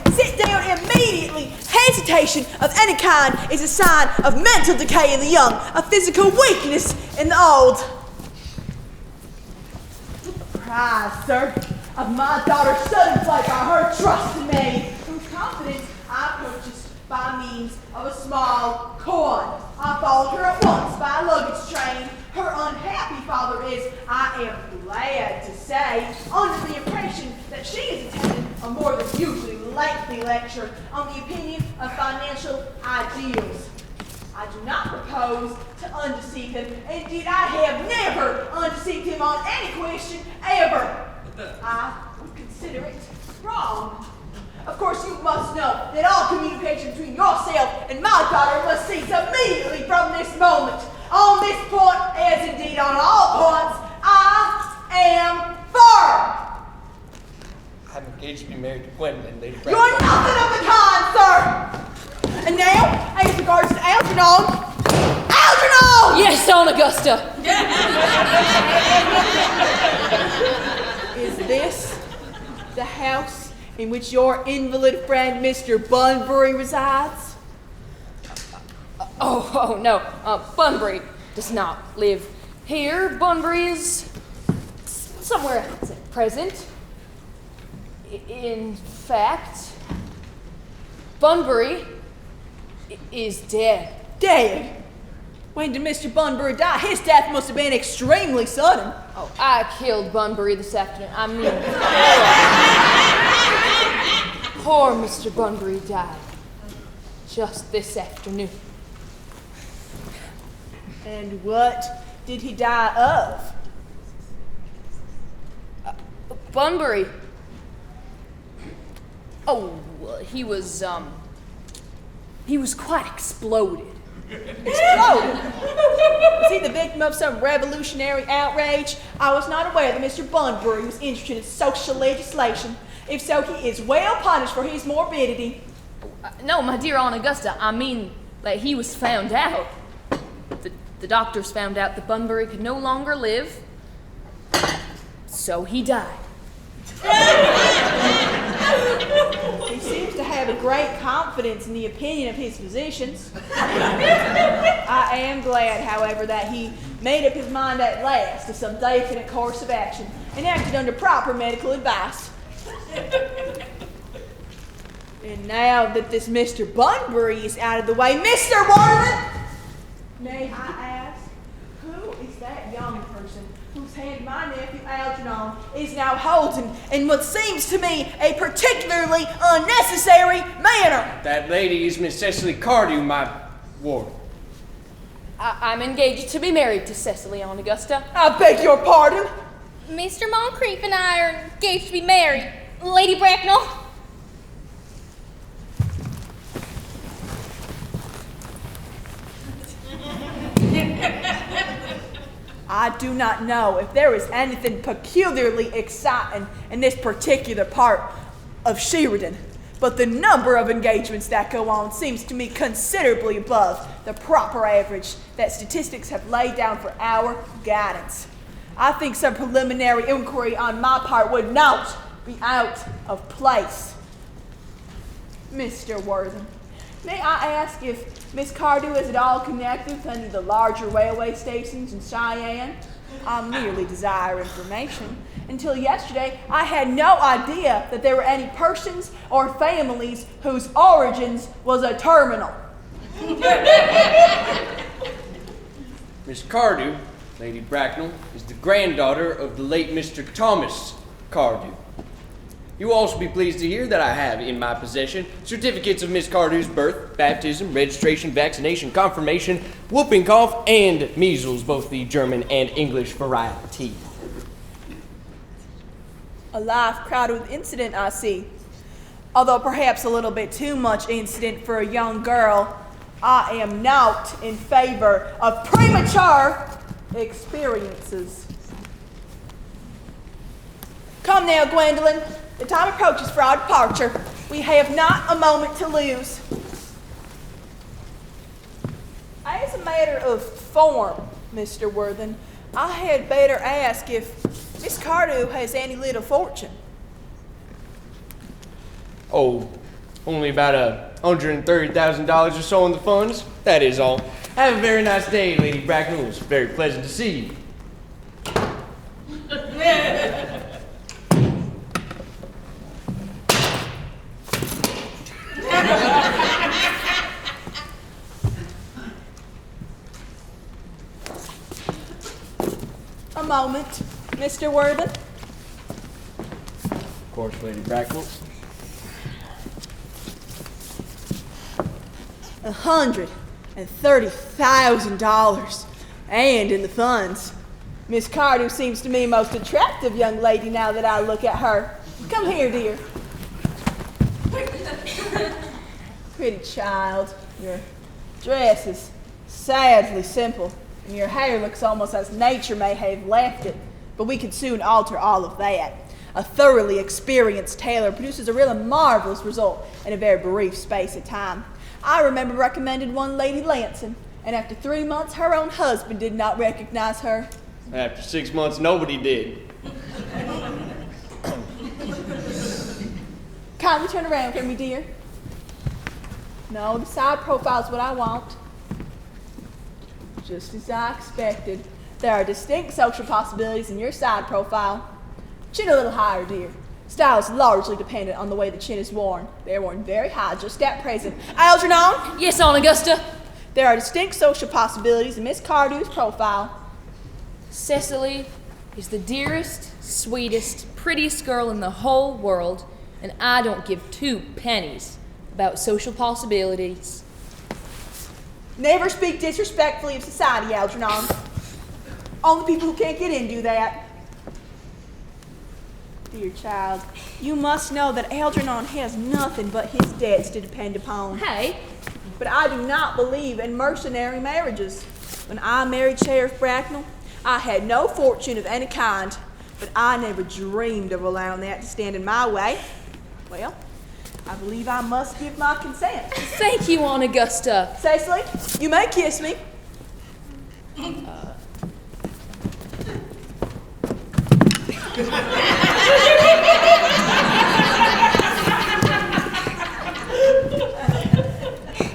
immediately. Hesitation of any kind is a sign of mental decay in the young, of physical weakness in the old. Prize, sir, of my daughter's sudden flight by her trust in me, whose confidence I purchased by means of a small coin. I followed her at once by a luggage train. Her unhappy father is, I am glad to say, under the impression that she has attended a more than usually lengthy lecture on the opinion of financial ideals. I do not propose to undeceive him. Indeed, I have never undeceived him on any question, ever. I would consider it wrong. Of course, you must know that all communication between yourself and my daughter must cease immediately from this moment. On this point, as indeed on all points, I am firm. I'm engaged to be married to Gwendolyn, Lady Bracknell. You're nothing of the kind, sir. And now, as regards to Algernon. Yes, Aunt Augusta. Is this the house in which your invalid friend, Mr. Bunbury, resides? Oh, no. Bunbury does not live here. Bunbury is somewhere else at present. In fact, Bunbury is dead. Dead? When did Mr. Bunbury die? His death must have been extremely sudden. Oh, I killed Bunbury this afternoon. I mean, poor Mr. Bunbury died just this afternoon. And what did he die of? Bunbury. Oh, he was quite exploded. Exploded? Was he the victim of some revolutionary outrage? I was not aware that Mr. Bunbury was interested in social legislation. If so, he is well punished for his morbidity. No, my dear Aunt Augusta, I mean that he was found out. The doctors found out that Bunbury could no longer live, so he died. He seems to have a great confidence in the opinion of his physicians. I am glad, however, that he made up his mind at last to some definite course of action and acted under proper medical advice. And now that this Mr. Bunbury is out of the way, Mr. Worthing, may I ask, who is that young person whose hand my nephew Algernon is now holding in what seems to me a particularly unnecessary manner? That lady is Miss Cecily Cardew, my ward. I'm engaged to be married to Cecily, Aunt Augusta. I beg your pardon? Mr. Moncrief and I are engaged to be married. Lady Bracknell. I do not know if there is anything peculiarly exciting in this particular part of Sheridan, but the number of engagements that go on seems to me considerably above the proper average that statistics have laid down for our guidance. I think some preliminary inquiry on my part would not be out of place. Mr. Worthing, may I ask if Miss Cardew is at all connected with any of the larger railway stations in Cheyenne? I merely desire information. Until yesterday, I had no idea that there were any persons or families whose origins was a terminal. Miss Cardew, Lady Bracknell, is the granddaughter of the late Mr. Thomas Cardew. You will also be pleased to hear that I have in my possession certificates of Miss Cardew's birth, baptism, registration, vaccination, confirmation, whooping cough, and measles, both the German and English variety. A life crowded with incident, I see. Although perhaps a little bit too much incident for a young girl, I am not in favor of premature experiences. Come now, Gwendolyn. The time approaches for our departure. We have not a moment to lose. As a matter of form, Mr. Worthing, I had better ask if Miss Cardew has any little fortune. Oh, only about $130,000 or so in the funds. That is all. Have a very nice day, Lady Bracknell. It was very pleasant to see you. A moment, Mr. Worthing. Of course, Lady Bracknell. $130,000, and in the funds. Miss Cardew seems to me a most attractive young lady now that I look at her. Come here, dear. Pretty child, your dress is sadly simple, and your hair looks almost as nature may have left it, but we can soon alter all of that. A thoroughly experienced tailor produces a really marvelous result in a very brief space of time. I remember recommended one Lady Lansing, and after 3 months, her own husband did not recognize her. After 6 months, nobody did. Kindly turn around for me, dear. No, the side profile's what I want. Just as I expected. There are distinct social possibilities in your side profile. Chin a little higher, dear. Style is largely dependent on the way the chin is worn. They are worn very high just at present. Algernon? Yes, Aunt Augusta? There are distinct social possibilities in Miss Cardew's profile. Cecily is the dearest, sweetest, prettiest girl in the whole world, and I don't give 2 pennies about social possibilities. Never speak disrespectfully of society, Algernon. Only people who can't get in do that. Dear child, you must know that Algernon has nothing but his debts to depend upon. Hey, But I do not believe in mercenary marriages. When I married Sheriff Bracknell, I had no fortune of any kind, but I never dreamed of allowing that to stand in my way. Well, I believe I must give my consent. thank you, Aunt Augusta. Cecily, you may kiss me.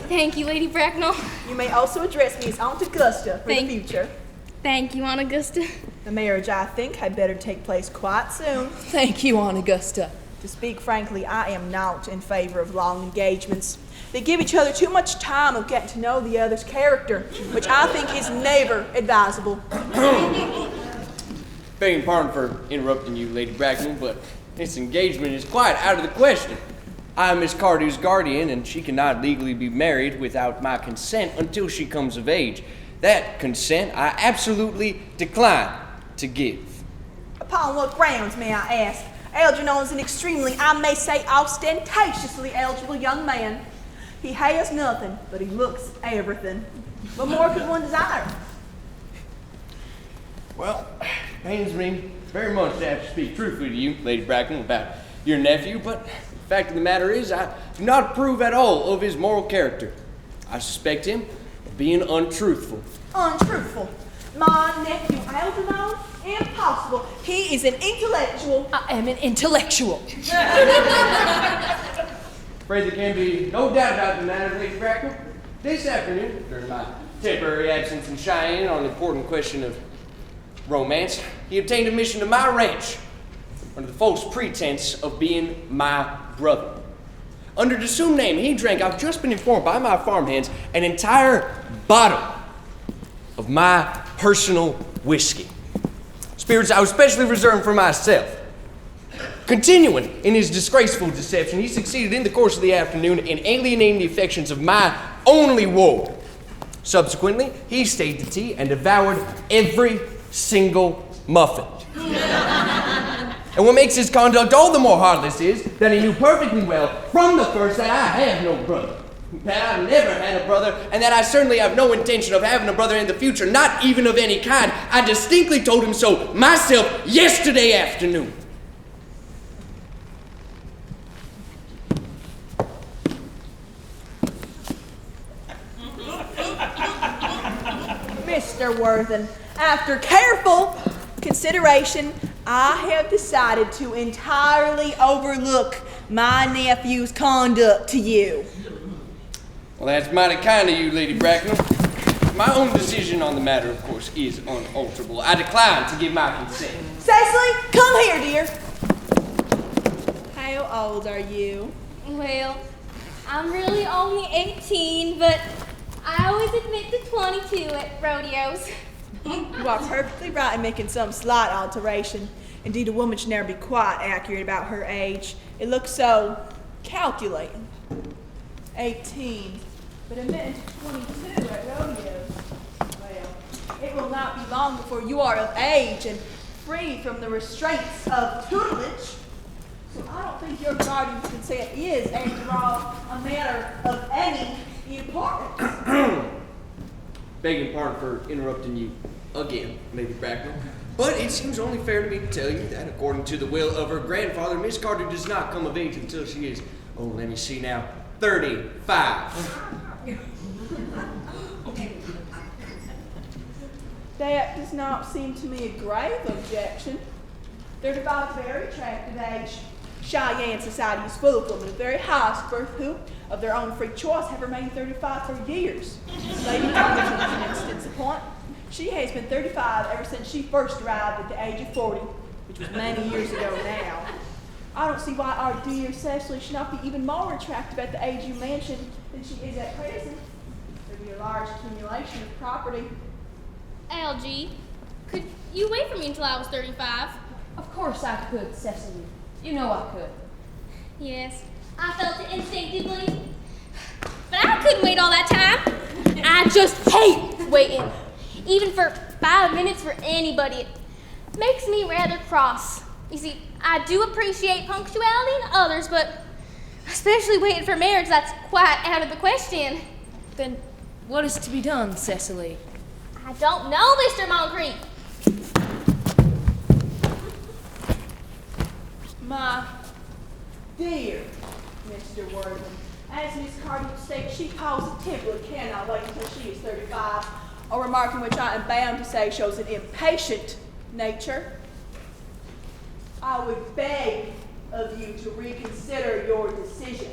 Thank you, Lady Bracknell. You may also address me as Aunt Augusta for the future. Thank you, Aunt Augusta. The marriage, I think, had better take place quite soon. Thank you, Aunt Augusta. To speak frankly, I am not in favor of long engagements. They give each other too much time of getting to know the other's character, which I think is never advisable. Begging pardon for interrupting you, Lady Bracknell, but this engagement is quite out of the question. I am Miss Cardew's guardian, and she cannot legally be married without my consent until she comes of age. That consent I absolutely decline to give. Upon what grounds, may I ask? Algernon is an extremely, I may say, ostentatiously eligible young man. He has nothing, but he looks everything. What more could one desire? Well, it pains me very much to have to speak truthfully to you, Lady Bracknell, about your nephew, but the fact of the matter is I do not approve at all of his moral character. I suspect him of being untruthful. Untruthful. My nephew Algernon? Impossible. He is an intellectual. I am an intellectual. Afraid there can be no doubt about the matter, Lady Bracknell. This afternoon, during my temporary absence in Cheyenne on the important question of romance, he obtained admission to my ranch under the false pretense of being my brother. Under the assumed name, he drank, I've just been informed by my farmhands, an entire bottle of my personal whiskey. Spirits I was specially reserved for myself. Continuing in his disgraceful deception, he succeeded in the course of the afternoon in alienating the affections of my only ward. Subsequently, he stayed to tea and devoured every single muffin. And what makes his conduct all the more heartless is that he knew perfectly well from the first that I have no brother. That I've never had a brother, and that I certainly have no intention of having a brother in the future, not even of any kind. I distinctly told him so myself yesterday afternoon. Mr. Worthen, after careful consideration, I have decided to entirely overlook my nephew's conduct to you. Well, that's mighty kind of you, Lady Bracknell. My own decision on the matter, of course, is unalterable. I decline to give my consent. Cecily, come here, dear. How old are you? Well, I'm really only 18, but I always admit to 22 at rodeos. You are perfectly right in making some slight alteration. Indeed, a woman should never be quite accurate about her age. It looks so calculating. 18, but admitting to 22 at rodeos. Well, it will not be long before you are of age and free from the restraints of tutelage. So I don't think your guardian's consent is, after all, a matter of any importance. Begging pardon for interrupting you again, Lady Bracknell. But it seems only fair to me to tell you that according to the will of her grandfather, Miss Carter does not come of age until she is, oh, let me see now, 35. That does not seem to me a grave objection. 35 is a very attractive age. Cheyenne society is full of women of very highest birth who, of their own free choice, have remained 35 for years. Lady Anderson is an instance of point. She has been 35 ever since she first arrived at the age of 40, which was many years ago now. I don't see why our dear Cecily should not be even more attractive at the age you mentioned than she is at present. There'd be a large accumulation of property. Algie, could you wait for me until I was 35? Of course I could, Cecily. You know I could. Yes, I felt it instinctively. But I couldn't wait all that time. I just hate waiting. Even for 5 minutes for anybody. It makes me rather cross. You see, I do appreciate punctuality in others, but especially waiting for marriage, that's quite out of the question. Then what is to be done, Cecily? I don't know, Mr. Moncrief. My dear Mr. Worthing, as Miss Carter states, she positively cannot wait until she is 35, a remark in which I am bound to say shows an impatient nature. I would beg of you to reconsider your decision.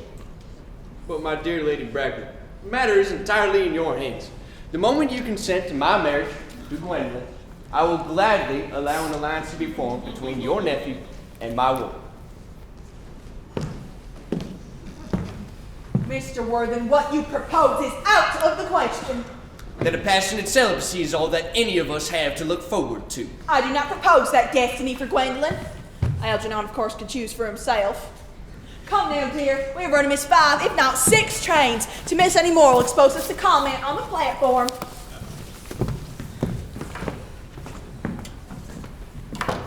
But my dear Lady Bracknell, the matter is entirely in your hands. The moment you consent to my marriage to Gwendolyn, I will gladly allow an alliance to be formed between your nephew and my woman. Mr. Worthing, what you propose is out of the question. That a passionate celibacy is all that any of us have to look forward to. I do not propose that destiny for Gwendolyn. Algernon, of course, can choose for himself. Come now, dear. We're going to miss 5, if not 6 trains. To miss any more will expose us to comment on the platform.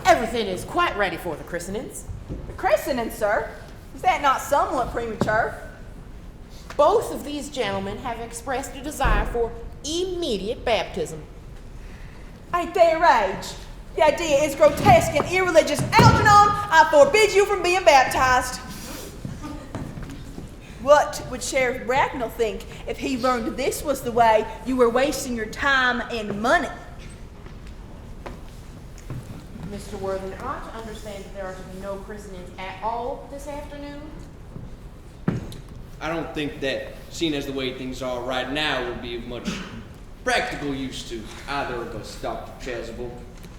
Everything is quite ready for the christenings. The christening, sir? Is that not somewhat premature? Both of these gentlemen have expressed a desire for immediate baptism. Ain't they a rage? The idea is grotesque and irreligious. Algernon, I forbid you from being baptized. What would Sheriff Bracknell think if he learned this was the way you were wasting your time and money? Mr. Worthing, am I to understand that there are to be no christenings at all this afternoon? I don't think that, seeing as the way things are right now, would be of much practical use to either of us, Dr. Chasuble.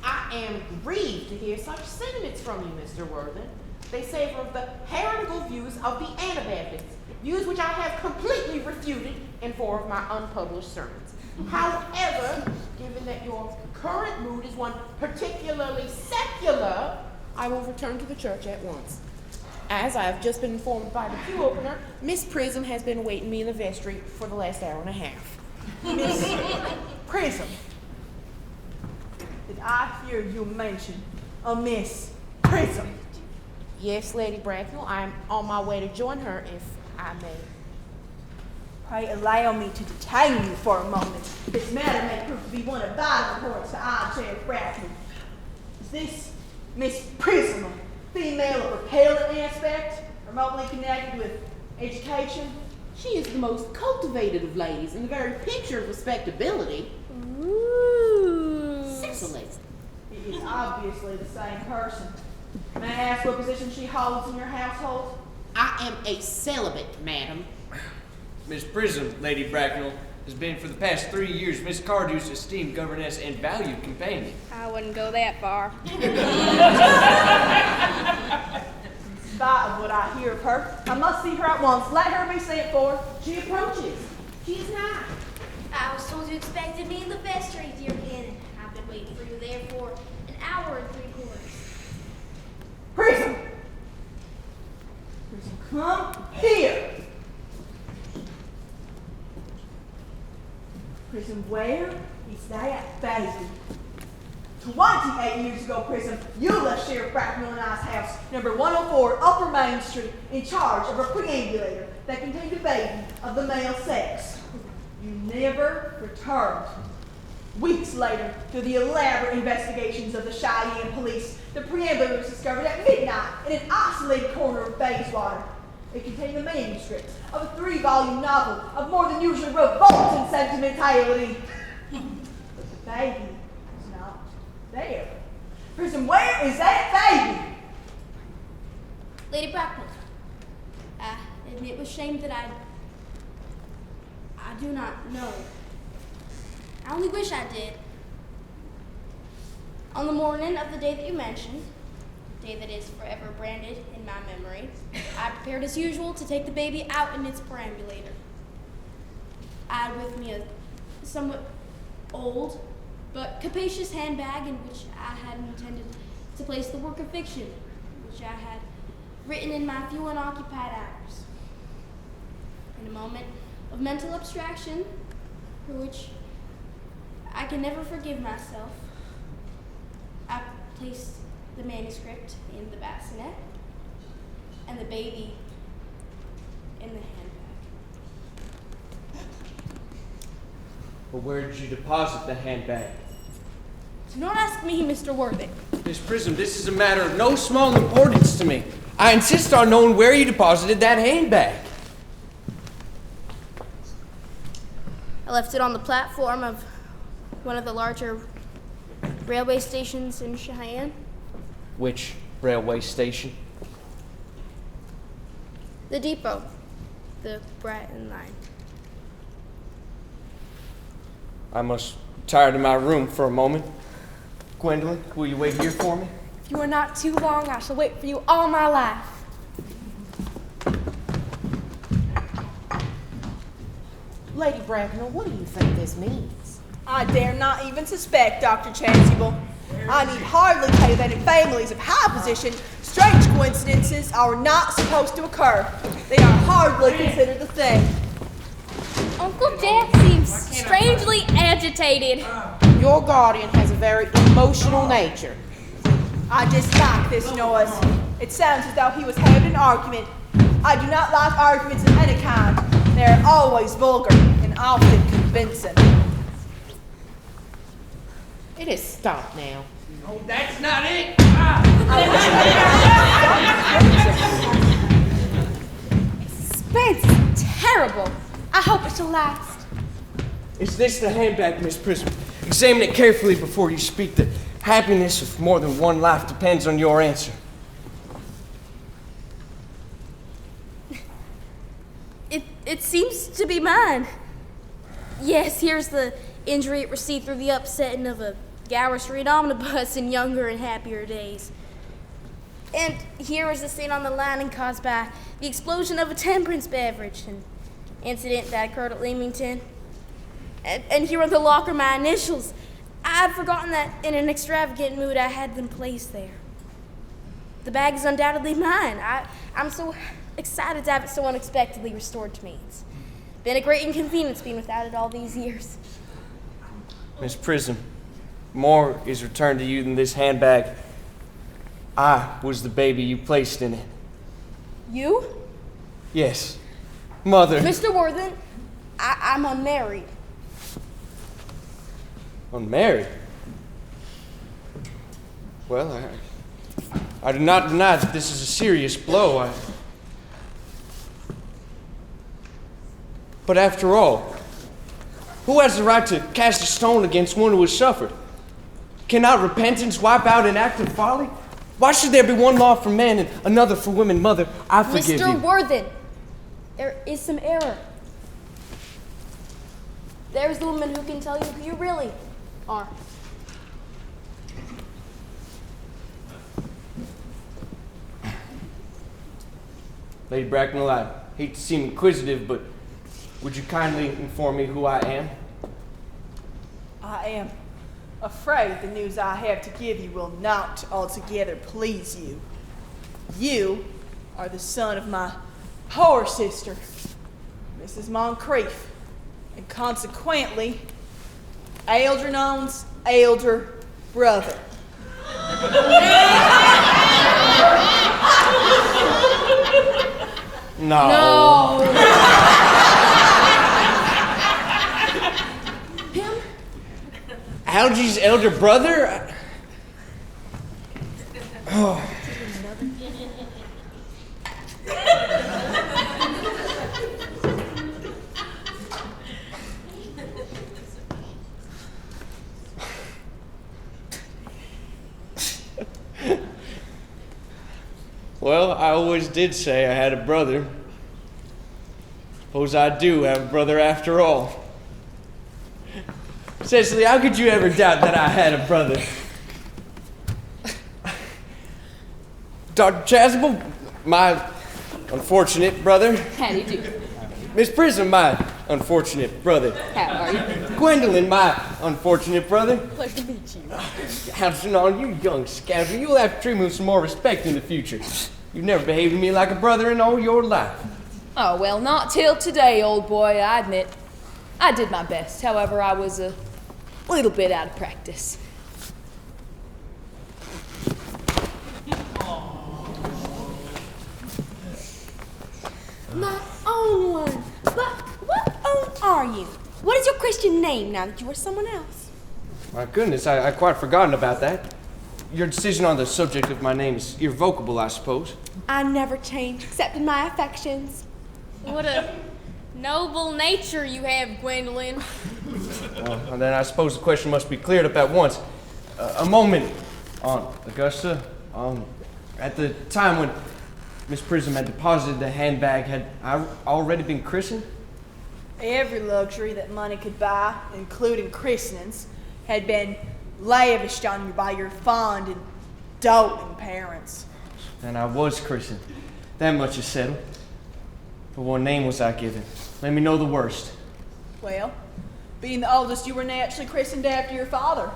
I am grieved to hear such sentiments from you, Mr. Worthing. They savor of the heretical views of the Anabaptists, views which I have completely refuted in 4 of my unpublished sermons. However, given that your current mood is one particularly secular, I will return to the church at once. As I have just been informed by the pew opener, Miss Prism has been awaiting me in the vestry for the last hour and a half. Miss Prism, did I hear you mention a Miss Prism? Yes, Lady Bracknell, I am on my way to join her, if I may. Pray allow me to detain you for a moment. This matter may prove to be one of vital importance to our Sheriff Bracknell. Is this Miss Prism a female of repellent aspect, remotely connected with education? She is the most cultivated of ladies and the very picture of respectability. Ooh. Cicely. It is obviously the same person. May I ask what position she holds in your household? I am a celibate, madam. Miss Prism, Lady Bracknell, has been for the past 3 years Miss Cardew's esteemed governess and valued companion. I wouldn't go that far. In spite of what I hear of her, I must see her at once. Let her be sent for. She approaches. She is not. I was told you expected me in the vestry, dear Cannon. I've been waiting for you there for an hour and 3/4. Prism! Prism, come here! Prism, where is that baby? 28 years ago, Prism, you left Sheriff Bracknell and I's house, number 104, Upper Main Street, in charge of a preambulator that contained a baby of the male sex. You never returned. Weeks later, through the elaborate investigations of the Cheyenne police, the preambulator was discovered at midnight in an isolated corner of Bayswater. It contained the manuscript of a 3-volume novel of more than usually revolting sentimentality. But the baby is not there. Prism, where is that baby? Lady Bracknell, I admit with shame that I do not know. I only wish I did. On the morning of the day that you mentioned, a day that is forever branded in my memory, I prepared as usual to take the baby out in its perambulator. I had with me a somewhat old but capacious handbag in which I had intended to place the work of fiction, which I had written in my few unoccupied hours. In a moment of mental abstraction, for which I can never forgive myself, I placed the manuscript in the bassinet and the baby in the handbag. But where did you deposit the handbag? Do not ask me, Mr. Worthing. Miss Prism, this is a matter of no small importance to me. I insist on knowing where you deposited that handbag. I left it on the platform of one of the larger railway stations in Cheyenne. Which railway station? The depot. The Brighton line. I must retire to my room for a moment. Gwendolyn, will you wait here for me? If you are not too long, I shall wait for you all my life. Lady Bracknell, what do you think this means? I dare not even suspect, Dr. Chasuble. I need hardly tell you that in families of high position, strange coincidences are not supposed to occur. They are hardly considered a thing. Uncle Jack seems strangely agitated. Your guardian has a very emotional nature. I dislike this noise. It sounds as though he was having an argument. I do not like arguments of any kind. They are always vulgar and often convincing. It has stopped now. No, that's not it. Suspense is terrible. I hope it shall last. Is this the handbag, Miss Prism? Examine it carefully before you speak. The happiness of more than one life depends on your answer. It seems to be mine. Yes, here's the injury it received through the upsetting of a Gower Street omnibus in younger and happier days. And here is the scene on the lining caused by the explosion of a temperance beverage, an incident that occurred at Leamington. And here are the locker my initials. I'd forgotten that in an extravagant mood I had them placed there. The bag is undoubtedly mine. I'm so excited to have it so unexpectedly restored to me. It's been a great inconvenience being without it all these years. Miss Prism, more is returned to you than this handbag. I was the baby you placed in it. You? Yes. Mother. Mr. Worthen, I'm unmarried. Unmarried? Well, I do not deny that this is a serious blow. But after all, who has the right to cast a stone against one who has suffered? Cannot repentance wipe out an act of folly? Why should there be one law for men and another for women? Mother, I forgive you. Mr. Worthen, there is some error. There's the woman who can tell you who you really are. Lady Bracknell, I hate to seem inquisitive, but would you kindly inform me who I am? I am afraid the news I have to give you will not altogether please you. You are the son of my poor sister, Mrs. Moncrief, and consequently, Algernon's elder brother. No. Him? Algy's elder brother? Oh. Well, I always did say I had a brother. Suppose I do have a brother after all. Cecily, how could you ever doubt that I had a brother? Dr. Chasuble, my unfortunate brother. How do you do? Miss Prism, my unfortunate brother. How are you? Gwendolyn, my unfortunate brother. Pleasure to meet you. Algernon, you young scoundrel, you'll have to treat me with some more respect in the future. You've never behaved to me like a brother in all your life. Oh, well, not till today, old boy, I admit. I did my best. However, I was a little bit out of practice. My own one. But what own are you? What is your Christian name now that you are someone else? My goodness, I quite forgotten about that. Your decision on the subject of my name is irrevocable, I suppose. I never change except in my affections. What a noble nature you have, Gwendolyn. Well, and then I suppose the question must be cleared up at once. A moment, Aunt Augusta. At the time when Miss Prism had deposited the handbag, had I already been christened? Every luxury that money could buy, including christenings, had been lavished on you by your fond and doting parents. And I was christened. That much is settled. But what name was I given? Let me know the worst. Well, being the oldest, you were naturally christened after your father.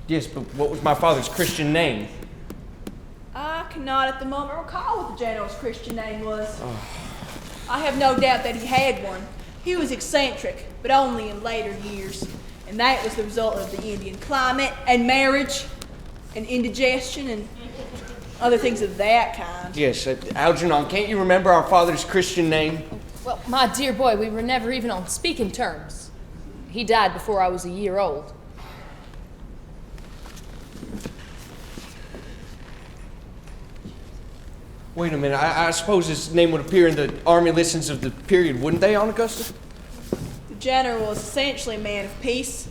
Yes, but what was my father's Christian name? I cannot at the moment recall what the general's Christian name was. I have no doubt that he had one. He was eccentric, but only in later years. And that was the result of the Indian climate and marriage and indigestion and other things of that kind. Yes, Algernon, can't you remember our father's Christian name? Well, my dear boy, we were never even on speaking terms. He died before I was a year old. Wait a minute, I suppose his name would appear in the army listings of the period, wouldn't they, Aunt Augusta? The general was essentially a man of peace,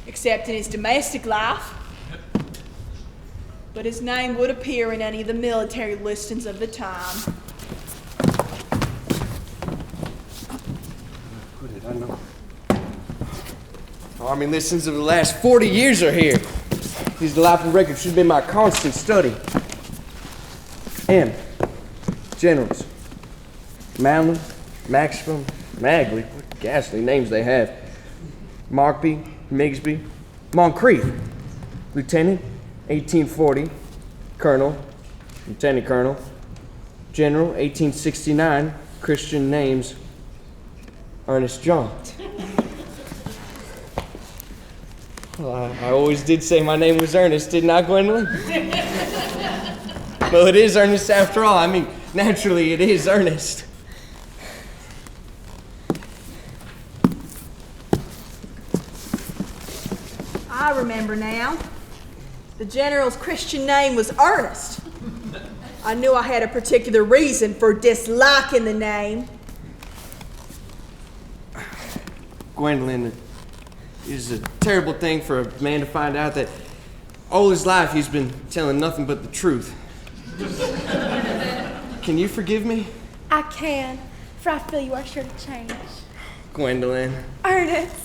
except in his domestic life. But his name would appear in any of the military listings of the time. Put it, I know. Army listings of the last 40 years are here. These life records should have been my constant study. M. Generals. Malin, Maximum, Magley. What ghastly names they have. Markby, Migsby, Moncrief. Lieutenant, 1840. Colonel, Lieutenant Colonel. General, 1869. Christian names, Ernest John. Well, I always did say my name was Ernest, didn't I, Gwendolyn? Well, it is Ernest after all. I mean, naturally, it is Ernest. I remember now. The general's Christian name was Ernest. I knew I had a particular reason for disliking the name. Gwendolyn, it is a terrible thing for a man to find out that all his life he's been telling nothing but the truth. Can you forgive me? I can, for I feel you are sure to change. Gwendolyn. Ernest.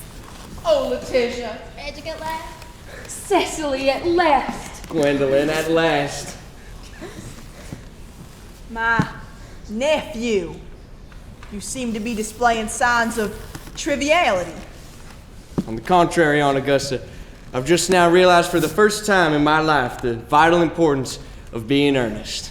Oh, Letitia. Magic at last. Cecily, at last. Gwendolyn, at last. My nephew. You seem to be displaying signs of triviality. On the contrary, Aunt Augusta, I've just now realized for the first time in my life the vital importance of being earnest.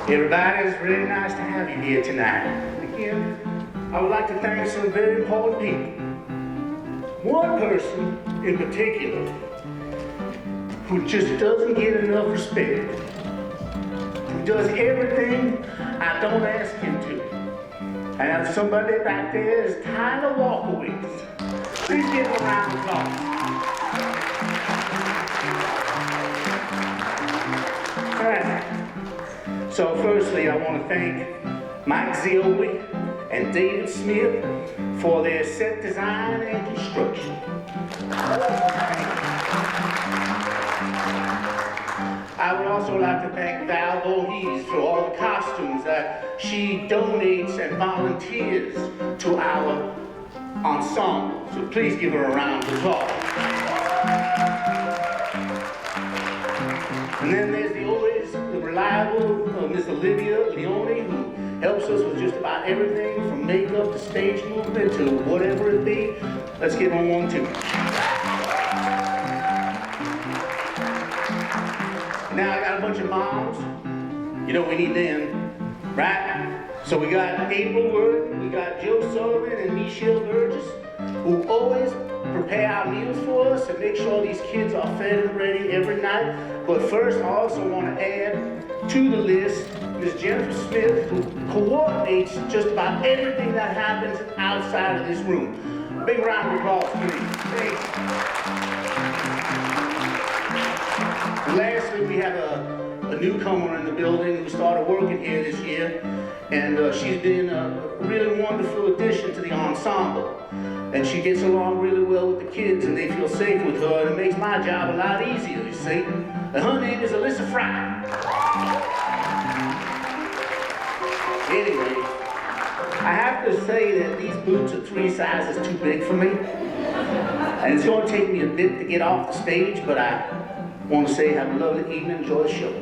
Everybody, it's really nice to have you here tonight. Again, I would like to thank some very important people. One person in particular who just doesn't get enough respect. Who does everything I don't ask him to. And somebody back there is Tyler Walkowitz. Please give him a round of applause. All right. So firstly, I want to thank Mike Ziobi and David Smith for their set design and construction. I would also like to thank Val Voorhees for all the costumes that she donates and volunteers to our ensemble. So please give her a round of applause. And then there's the always reliable Miss Olivia Leone, who helps us with just about everything from makeup to stage movement to whatever it be. Let's give her one too. Now I got a bunch of moms. You know we need them, right? So we got April Worthing, we got Joe Sullivan and Michelle Burgess, who always prepare our meals for us and make sure these kids are fed and ready every night. But first, I also want to add to the list Ms. Jennifer Smith, who coordinates just about everything that happens outside of this room. Big round of applause, please. Thanks. And lastly, we have a newcomer in the building who started working here this year, and she's been a really wonderful addition to the ensemble. And she gets along really well with the kids, and they feel safe with her, and it makes my job a lot easier, you see. And her name is Alyssa Fry. Anyway, I have to say that these boots are 3 sizes too big for me. And it's going to take me a bit to get off the stage, but I want to say have a lovely evening, enjoy the show.